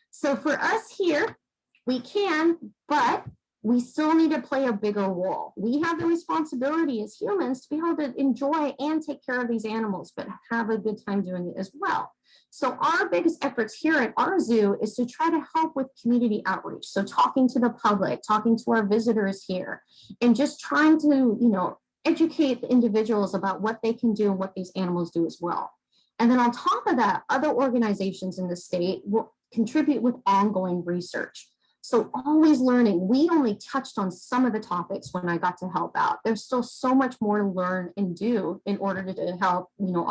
So for us here, we can, but we still need to play a bigger role. We have the responsibility as humans to be able to enjoy and take care of these animals, but have a good time doing it as well. So our biggest efforts here at our zoo is to try to help with community outreach. So talking to the public, talking to our visitors here, and just trying to, you know, educate the individuals about what they can do and what these animals do as well. And then on top of that, other organizations in the state will contribute with ongoing research. So always learning. We only touched on some of the topics when I got to help out. There's still so much more to learn and do in order to help, you know,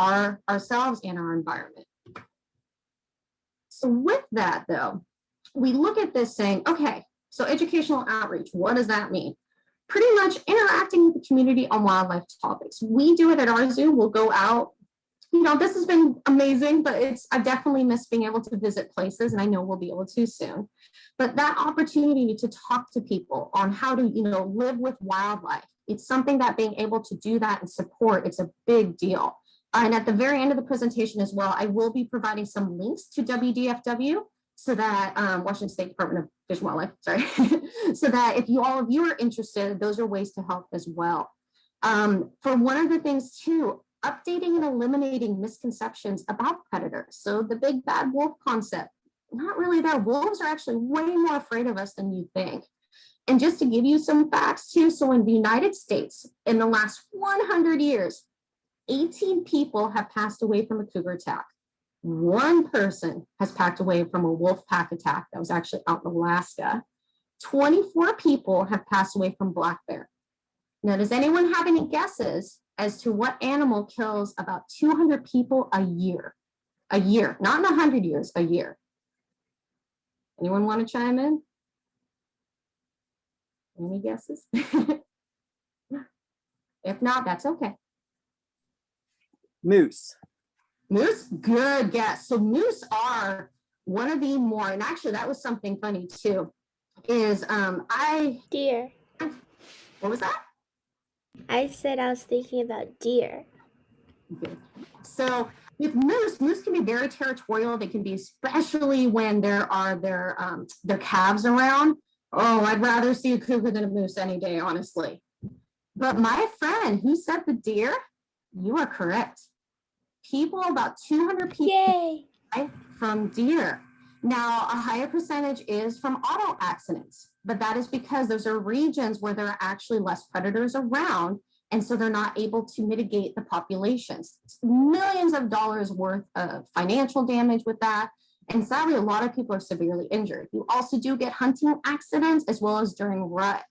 ourselves and our environment. So with that though, we look at this saying, okay, so educational outreach, what does that mean? Pretty much interacting with the community on wildlife topics. We do it at our zoo. We'll go out. You know, this has been amazing, but I definitely miss being able to visit places, and I know we'll be able to soon. But that opportunity to talk to people on how to, you know, live with wildlife, it's something that being able to do that and support, it's a big deal. And at the very end of the presentation as well, I will be providing some links to WDFW so that Washington State Department of Fish and Wildlife, sorry, so that if all of you are interested, those are ways to help as well. For one of the things too, updating and eliminating misconceptions about predators. So the big bad wolf concept, not really there. Wolves are actually way more afraid of us than you think. And just to give you some facts too, so in the United States, in the last 100 years, 18 people have passed away from a cougar attack. One person has passed away from a wolf pack attack that was actually out in Alaska. 24 people have passed away from black bear. Now, does anyone have any guesses as to what animal kills about 200 people a year? A year, not in 100 years, a year. Anyone want to chime in? Any guesses? If not, that's okay. Moose. Moose, good guess. So moose are one of the more, and actually that was something funny too, is Deer. what was that? I said I was thinking about deer. Good. So with moose can be very territorial. They can be, especially when there are their calves around. Oh, I'd rather see a cougar than a moose any day, honestly. But my friend who said the deer, you are correct. People, about 200 people Yay! die from deer. Now, a higher percentage is from auto accidents, but that is because those are regions where there are actually less predators around, and so they're not able to mitigate the populations. It's millions of dollars worth of financial damage with that, and sadly, a lot of people are severely injured. You also do get hunting accidents as well as during rut.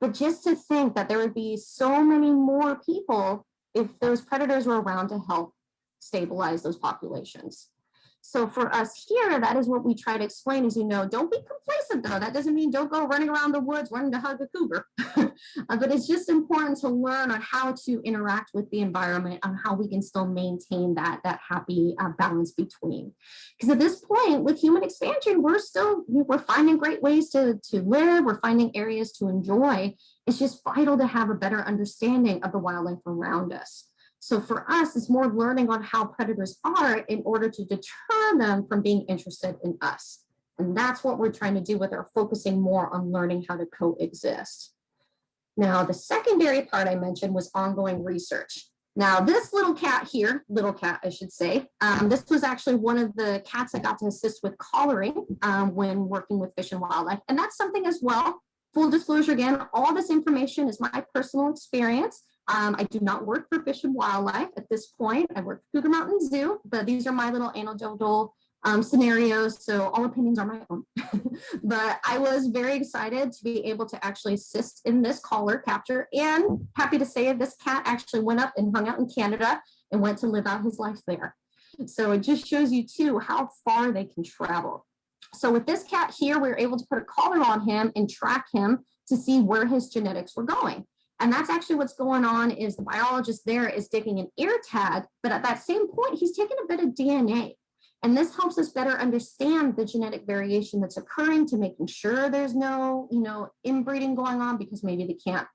But just to think that there would be so many more people if those predators were around to help stabilize those populations. So for us here, that is what we try to explain is, you know, don't be complacent though. That doesn't mean don't go running around the woods, wanting to hug a cougar. But it's just important to learn on how to interact with the environment, on how we can still maintain that happy balance between. Because at this point with human expansion, we're finding great ways to live. We're finding areas to enjoy. It's just vital to have a better understanding of the wildlife around us. So for us, it's more learning on how predators are in order to deter them from being interested in us. And that's what we're trying to do with our focusing more on learning how to coexist. Now, the secondary part I mentioned was ongoing research. Now, this little cat here, I should say, this was actually one of the cats I got to assist with collaring when working with Fish and Wildlife. And that's something as well Full disclosure again, all this information is my personal experience. I do not work for Fish and Wildlife at this point. I work for Cougar Mountain Zoo, but these are my little anecdotal scenarios, so all opinions are my own. But I was very excited to be able to actually assist in this collar capture, and happy to say this cat actually went up and hung out in Canada and went to live out his life there. So it just shows you too how far they can travel. So with this cat here, we were able to put a collar on him and track him to see where his genetics were going. And that's actually what's going on, is the biologist there is taking an ear tag, but at that same point, he's taking a bit of DNA. And this helps us better understand the genetic variation that's occurring, to making sure there's no, inbreeding going on, because maybe they can't,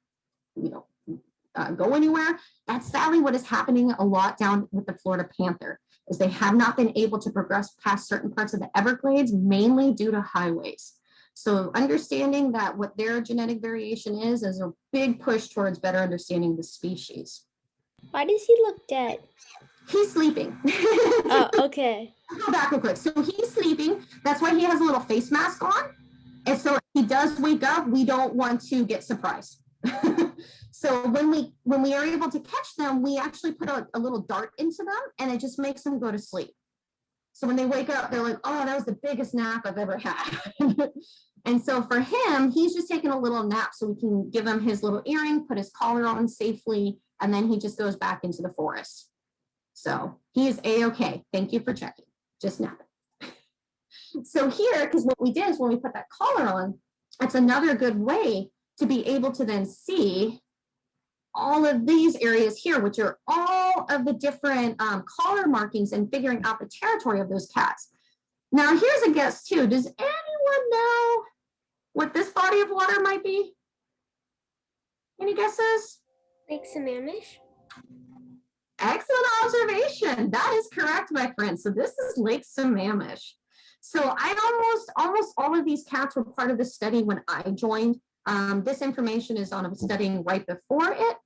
go anywhere. That's sadly what is happening a lot down with the Florida panther, is they have not been able to progress past certain parts of the Everglades, mainly due to highways. So understanding that what their genetic variation is a big push towards better understanding the species. Why does he look dead? He's sleeping. Oh, okay. I'll go back real quick. So he's sleeping. That's why he has a little face mask on. And so if he does wake up, we don't want to get surprised. So when we are able to catch them, we actually put a little dart into them, and it just makes them go to sleep. So when they wake up, they're like, oh, that was the biggest nap I've ever had. And so for him, he's just taking a little nap so we can give him his little earring, put his collar on safely, and then he just goes back into the forest. So he is A-okay. Thank you for checking. Just napping. So here, because what we did is when we put that collar on, that's another good way to be able to then see all of these areas here, which are all of the different collar markings, and figuring out the territory of those cats. Now, here's a guess too. Does anyone know what this body of water might be? Any guesses? Lake Sammamish? Excellent observation. That is correct, my friend. So this is Lake Sammamish. So almost all of these cats were part of the study when I joined. This information is on a studying right before it.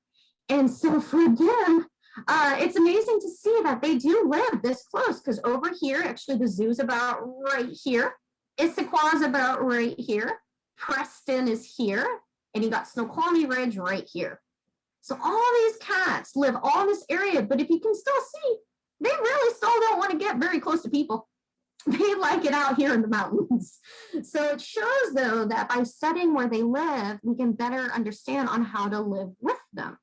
And so for them, it's amazing to see that they do live this close, because over here, actually the zoo's about right here. Issaquah's about right here. Preston is here. And you got Snoqualmie Ridge right here. So all these cats live all in this area, but if you can still see, they really still don't want to get very close to people. They like it out here in the mountains. So it shows, though, that by studying where they live, we can better understand on how to live with them,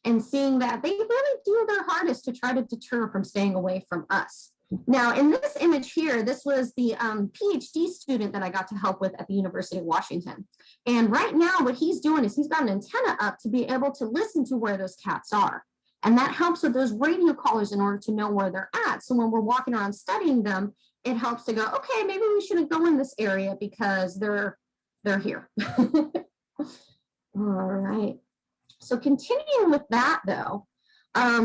and seeing that they really do their hardest to try to deter from staying away from us. Now, in this image here, this was the PhD student that I got to help with at the University of Washington. And right now, what he's doing is he's got an antenna up to be able to listen to where those cats are. And that helps with those radio collars in order to know where they're at. So when we're walking around studying them, it helps to go, okay, maybe we shouldn't go in this area because they're here. All right. So continuing with that, though,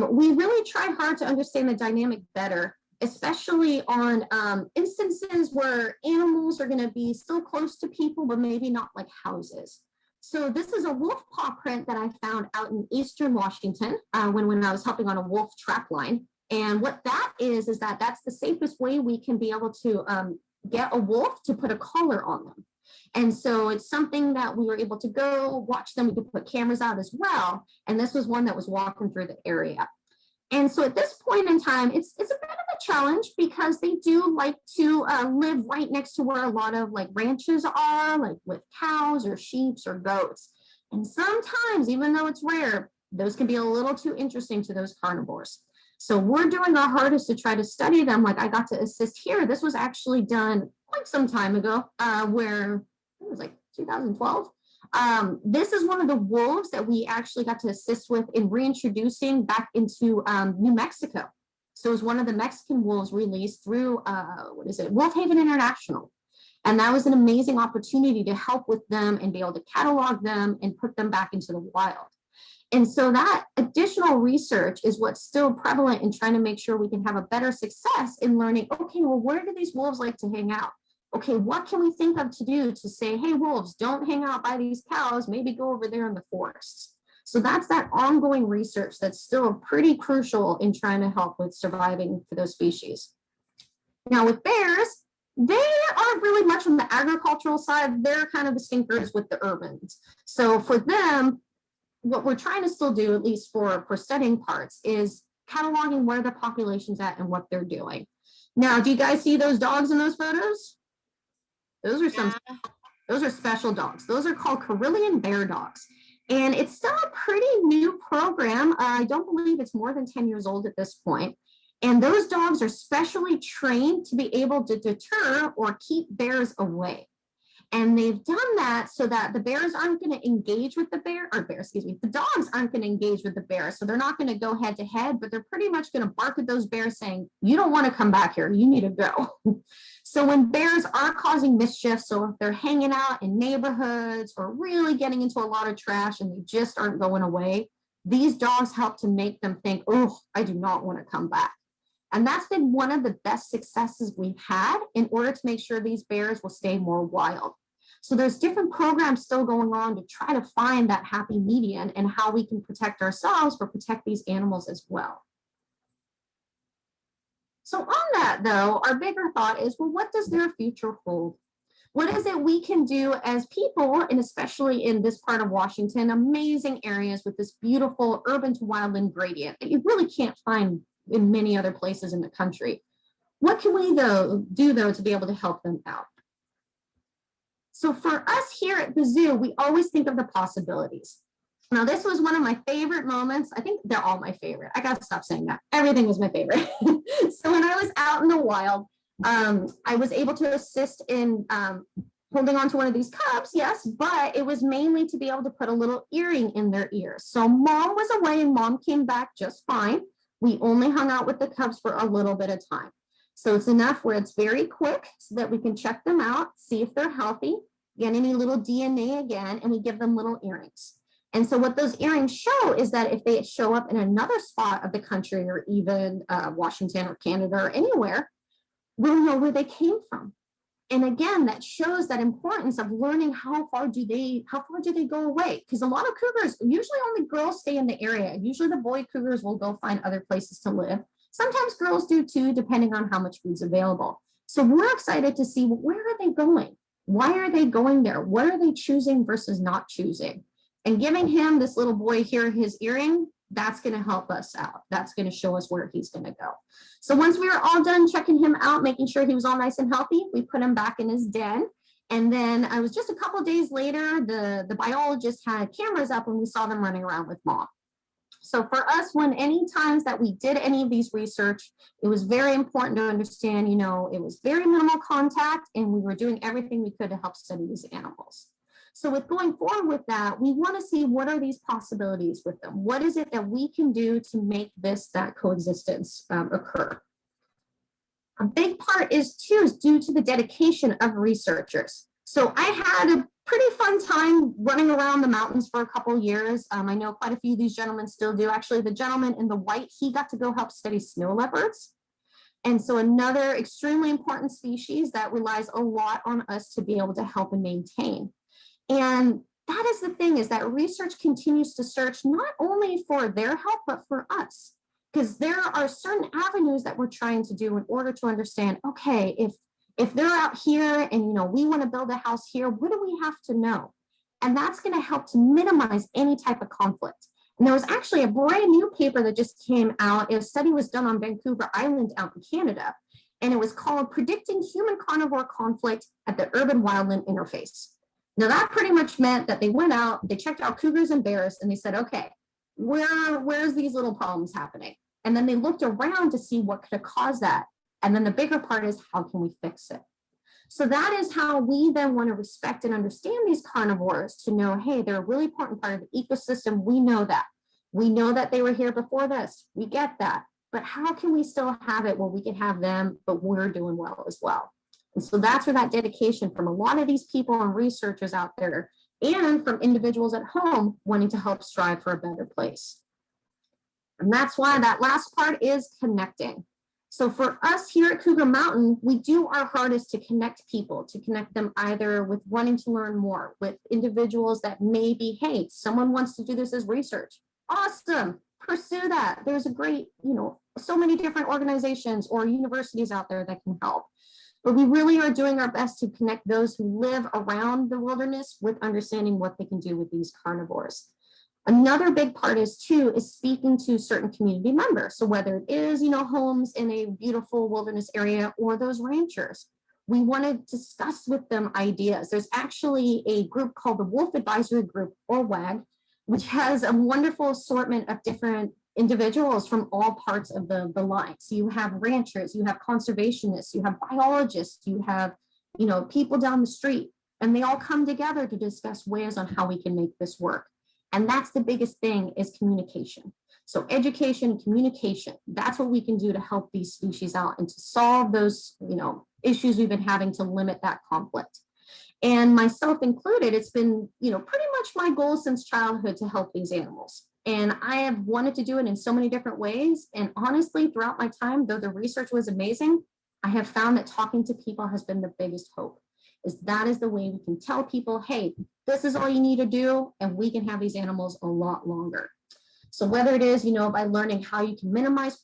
we really try hard to understand the dynamic better, especially on instances where animals are going to be still close to people, but maybe not like houses. So this is a wolf paw print that I found out in Eastern Washington when I was helping on a wolf trap line. And what that is that that's the safest way we can be able to get a wolf to put a collar on them. And so it's something that we were able to go watch them. We could put cameras out as well. And this was one that was walking through the area. And so at this point in time, it's a bit of a challenge, because they do like to live right next to where a lot of like ranches are, like with cows or sheep or goats. And sometimes, even though it's rare, those can be a little too interesting to those carnivores. So we're doing our hardest to try to study them. Like I got to assist here. This was actually done like some time ago, where it was like 2012. This is one of the wolves that we actually got to assist with in reintroducing back into New Mexico. So it was one of the Mexican wolves released through, Wolf Haven International. And that was an amazing opportunity to help with them and be able to catalog them and put them back into the wild. And so that additional research is what's still prevalent in trying to make sure we can have a better success in learning, okay, well, where do these wolves like to hang out? Okay, what can we think of to do to say, hey, wolves, don't hang out by these cows, maybe go over there in the forests. So that's that ongoing research that's still pretty crucial in trying to help with surviving for those species. Now with bears, They aren't really much on the agricultural side. They're kind of the stinkers with the urbans. So for them, what we're trying to still do, at least for studying parts, is cataloging where the population's at and what they're doing. Now, do you guys see those dogs in those photos? Those are special dogs. Those are called Karelian bear dogs. And it's still a pretty new program. I don't believe it's more than 10 years old at this point. And those dogs are specially trained to be able to deter or keep bears away. And they've done that so that the bears aren't going to engage with the the dogs aren't going to engage with the bears. So they're not going to go head to head, but they're pretty much going to bark at those bears saying, you don't want to come back here, you need to go. So when bears are causing mischief, so if they're hanging out in neighborhoods or really getting into a lot of trash and they just aren't going away, these dogs help to make them think, oh, I do not want to come back. And that's been one of the best successes we've had in order to make sure these bears will stay more wild. So there's different programs still going on to try to find that happy median and how we can protect ourselves but protect these animals as well. So on that though, our bigger thought is, well, what does their future hold? What is it we can do as people, and especially in this part of Washington, amazing areas with this beautiful urban to wildland gradient that you really can't find in many other places in the country. What can we do to be able to help them out? So for us here at the zoo, we always think of the possibilities. Now, this was one of my favorite moments. I think they're all my favorite. I gotta stop saying that. Everything was my favorite. So when I was out in the wild, I was able to assist in holding on to one of these cubs, yes, but it was mainly to be able to put a little earring in their ears. So mom was away and mom came back just fine. We only hung out with the cubs for a little bit of time. So it's enough where it's very quick so that we can check them out, see if they're healthy, get any little DNA again, and we give them little earrings. And so what those earrings show is that if they show up in another spot of the country or even Washington or Canada or anywhere, we'll know where they came from. And again, that shows that importance of learning how far do they go away? Because a lot of cougars, usually only girls stay in the area. Usually the boy cougars will go find other places to live. Sometimes girls do too, depending on how much food's available. So we're excited to see, well, where are they going? Why are they going there? What are they choosing versus not choosing? And giving him, this little boy here, his earring, that's going to help us out. That's going to show us where he's going to go. So once we were all done checking him out, making sure he was all nice and healthy, we put him back in his den. And then I was just a couple of days later, the biologist had cameras up and we saw them running around with mom. So for us, when any times that we did any of these research, it was very important to understand, you know, it was very minimal contact and we were doing everything we could to help study these animals. So with going forward with that, we want to see what are these possibilities with them? What is it that we can do to make that coexistence occur? A big part is due to the dedication of researchers. So I had a pretty fun time running around the mountains for a couple of years. I know quite a few of these gentlemen still do. Actually, the gentleman in the white, he got to go help study snow leopards. And so another extremely important species that relies a lot on us to be able to help and maintain. And that is the thing, is that research continues to search not only for their help, but for us, because there are certain avenues that we're trying to do in order to understand, okay, if they're out here and, you know, we want to build a house here, what do we have to know? And that's going to help to minimize any type of conflict. And there was actually a brand new paper that just came out. A study was done on Vancouver Island out in Canada, and it was called Predicting Human Carnivore Conflict at the Urban Wildland Interface. Now that pretty much meant that they went out, they checked out cougars and bears, and they said, okay, where's these little problems happening? And then they looked around to see what could have caused that. And then the bigger part is, how can we fix it? So that is how we then want to respect and understand these carnivores, to know, hey, they're a really important part of the ecosystem. We know that. We know that they were here before this. We get that. But how can we still have it where we can have them, but we're doing well as well? And so that's where that dedication from a lot of these people and researchers out there, and from individuals at home wanting to help strive for a better place. And that's why that last part is connecting. So for us here at Cougar Mountain, we do our hardest to connect people, to connect them either with wanting to learn more, with individuals that maybe, hey, someone wants to do this as research. Awesome, pursue that. There's a great, you know, so many different organizations or universities out there that can help. But we really are doing our best to connect those who live around the wilderness with understanding what they can do with these carnivores. Another big part is speaking to certain community members. So whether it is, homes in a beautiful wilderness area or those ranchers, we want to discuss with them ideas. There's actually a group called the Wolf Advisory Group, or WAG, which has a wonderful assortment of different individuals from all parts of the line. So you have ranchers, you have conservationists, you have biologists, you have, people down the street, and they all come together to discuss ways on how we can make this work. And that's the biggest thing, is communication. So education and communication, that's what we can do to help these species out and to solve those, issues we've been having to limit that conflict. And myself included, it's been, pretty much my goal since childhood to help these animals. And I have wanted to do it in so many different ways. And honestly, throughout my time, though the research was amazing, I have found that talking to people has been the biggest hope. That is the way we can tell people, hey, this is all you need to do, and we can have these animals a lot longer. So whether it is, by learning how you can minimize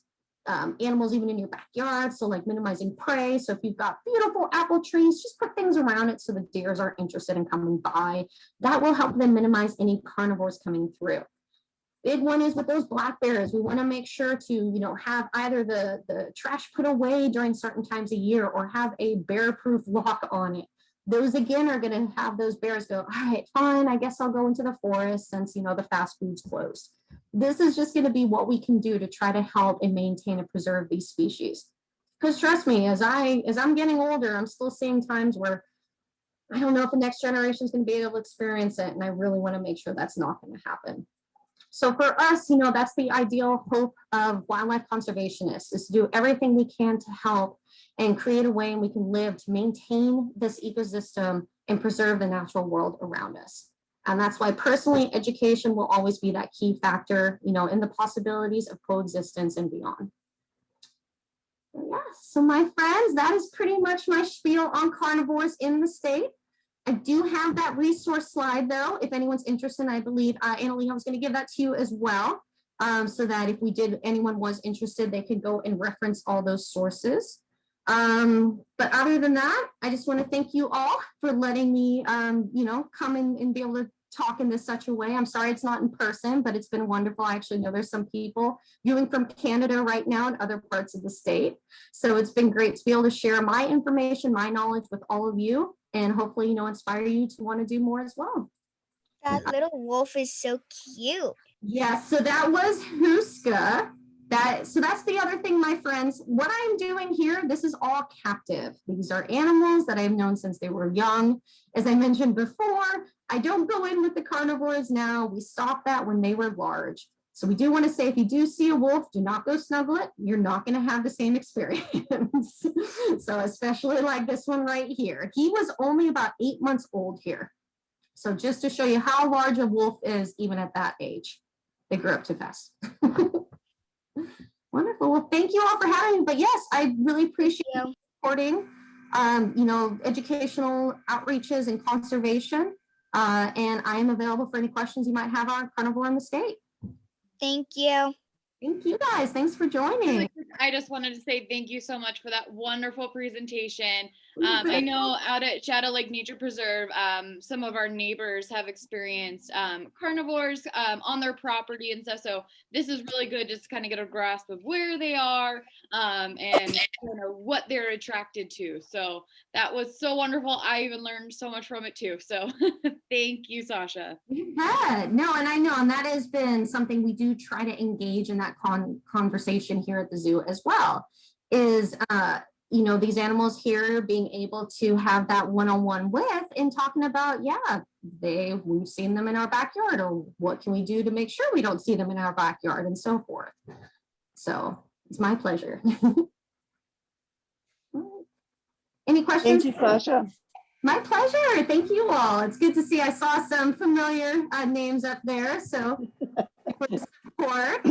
animals even in your backyard, so like minimizing prey. So if you've got beautiful apple trees, just put things around it so the deers aren't interested in coming by. That will help them minimize any carnivores coming through. Big one is with those black bears. We want to make sure to, have either the trash put away during certain times of year or have a bear-proof lock on it. Those again are going to have those bears go, all right, fine, I guess I'll go into the forest since, the fast food's closed. This is just going to be what we can do to try to help and maintain and preserve these species. Because trust me, as I'm getting older, I'm still seeing times where I don't know if the next generation is going to be able to experience it. And I really want to make sure that's not going to happen. So for us, that's the ideal hope of wildlife conservationists, is to do everything we can to help and create a way we can live to maintain this ecosystem and preserve the natural world around us. And that's why personally, education will always be that key factor, in the possibilities of coexistence and beyond. Yes, so my friends, that is pretty much my spiel on carnivores in the state. I do have that resource slide though, if anyone's interested. I believe Annalena was going to give that to you as well, so that if anyone was interested, they could go and reference all those sources. But other than that, I just want to thank you all for letting me, come in and be able to talk in such a way. I'm sorry it's not in person, but it's been wonderful. I actually know there's some people viewing from Canada right now and other parts of the state. So it's been great to be able to share my information, my knowledge with all of you, and hopefully, inspire you to want to do more as well. That little wolf is so cute. Yeah, so that was Huska. So that's the other thing, my friends. What I'm doing here, this is all captive. These are animals that I've known since they were young. As I mentioned before, I don't go in with the carnivores now. We stopped that when they were large. So we do want to say, if you do see a wolf, do not go snuggle it. You're not going to have the same experience. So especially like this one right here. He was only about 8 months old here. So just to show you how large a wolf is, even at that age, they grew up too fast. Wonderful. Well, thank you all for having me. But yes, I really appreciate you supporting, educational outreaches and conservation. And I am available for any questions you might have on carnivore in the state. Thank you. Thank you guys. Thanks for joining. I just wanted to say thank you so much for that wonderful presentation. I know out at Shadow Lake Nature Preserve, some of our neighbors have experienced carnivores on their property and stuff. So this is really good just to kind of get a grasp of where they are and what they're attracted to. So that was so wonderful. I even learned so much from it too. So thank you, Sasha. Yeah, no, and I know, and that has been something we do try to engage in that conversation here at the zoo as well, is these animals here being able to have that one-on-one with and talking about, we've seen them in our backyard, or what can we do to make sure we don't see them in our backyard, and so forth. So it's my pleasure. Any questions? Thank you, Sasha. My pleasure. Thank you all. It's good to see. I saw some familiar names up there. So for the support.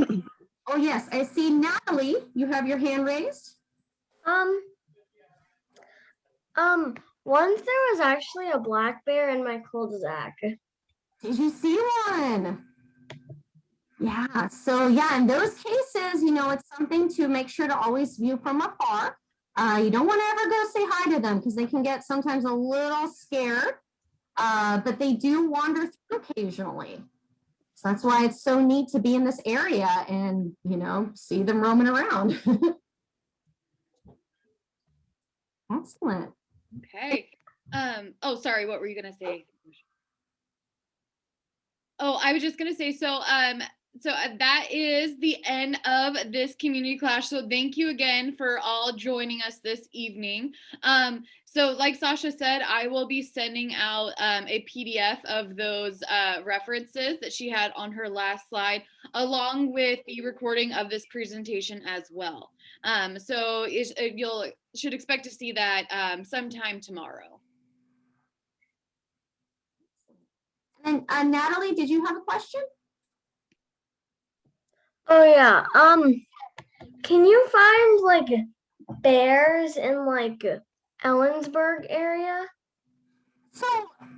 Oh yes, I see Natalie. You have your hand raised. Once there was actually a black bear in my cul-de-sac. Did you see one? Yeah. So yeah, in those cases, it's something to make sure to always view from afar. You don't want to ever go say hi to them because they can get sometimes a little scared, but they do wander through occasionally. So that's why it's so neat to be in this area and, you know, see them roaming around. Excellent. Okay. Oh, sorry, what were you gonna say? Oh, I was just gonna say, so that is the end of this community class. So thank you again for all joining us this evening. So like Sasha said, I will be sending out a PDF of those references that she had on her last slide, along with the recording of this presentation as well. So you'll should expect to see that sometime tomorrow. And Natalie, did you have a question? Oh yeah. Can you find like bears in like Ellensburg area? So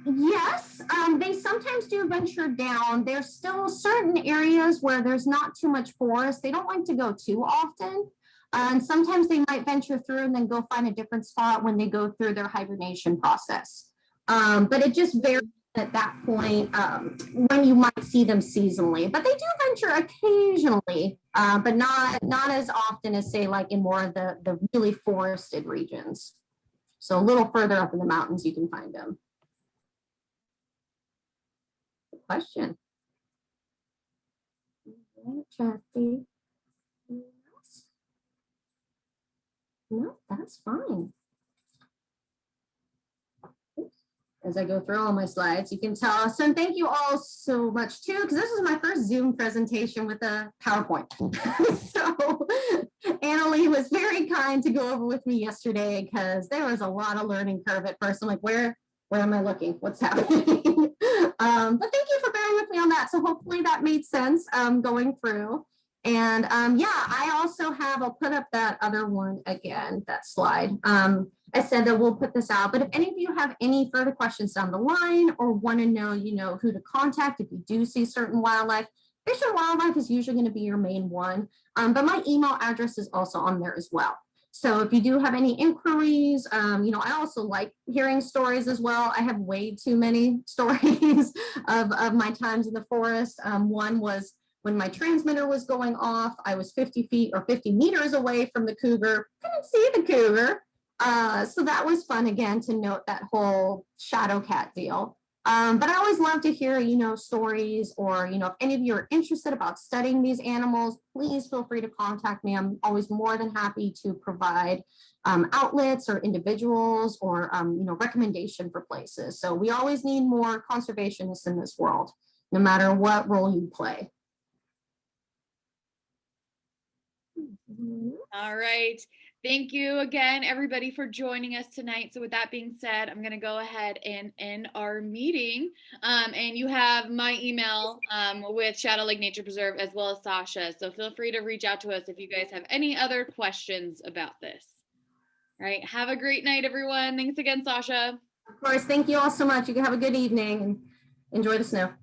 yes, they sometimes do venture down. There's still certain areas where there's not too much forest. They don't like to go too often. And sometimes they might venture through and then go find a different spot when they go through their hibernation process. But it just varies at that point when you might see them seasonally. But they do venture occasionally, but not as often as say like in more of the really forested regions. So a little further up in the mountains, you can find them. Good question. No, that's fine. As I go through all my slides, you can tell. So thank you all so much too, because this is my first Zoom presentation with a PowerPoint. So Annalie was very kind to go over with me yesterday because there was a lot of learning curve at first. I'm like, where am I looking? What's happening? But thank you for bearing with me on that. So hopefully that made sense going through. And yeah, I also have, I'll put up that other one again, that slide. I said that we'll put this out, but if any of you have any further questions down the line or want to know, you know, who to contact if you do see certain wildlife, Fish and Wildlife is usually going to be your main one, but my email address is also on there as well. So if you do have any inquiries, you know, I also like hearing stories as well. I have way too many stories of my times in the forest. One was when my transmitter was going off, I was 50 feet or 50 meters away from the cougar, couldn't see the cougar. So that was fun again to note that whole shadow cat deal. But I always love to hear, you know, stories or, you know, if any of you are interested about studying these animals, please feel free to contact me. I'm always more than happy to provide outlets or individuals or, you know, recommendation for places. So we always need more conservationists in this world, no matter what role you play. All right. Thank you again, everybody, for joining us tonight. So with that being said, I'm going to go ahead and end our meeting. And you have my email with Shadow Lake Nature Preserve as well as Sasha. So feel free to reach out to us if you guys have any other questions about this. All right. Have a great night, everyone. Thanks again, Sasha. Of course. Thank you all so much. You can have a good evening and enjoy the snow.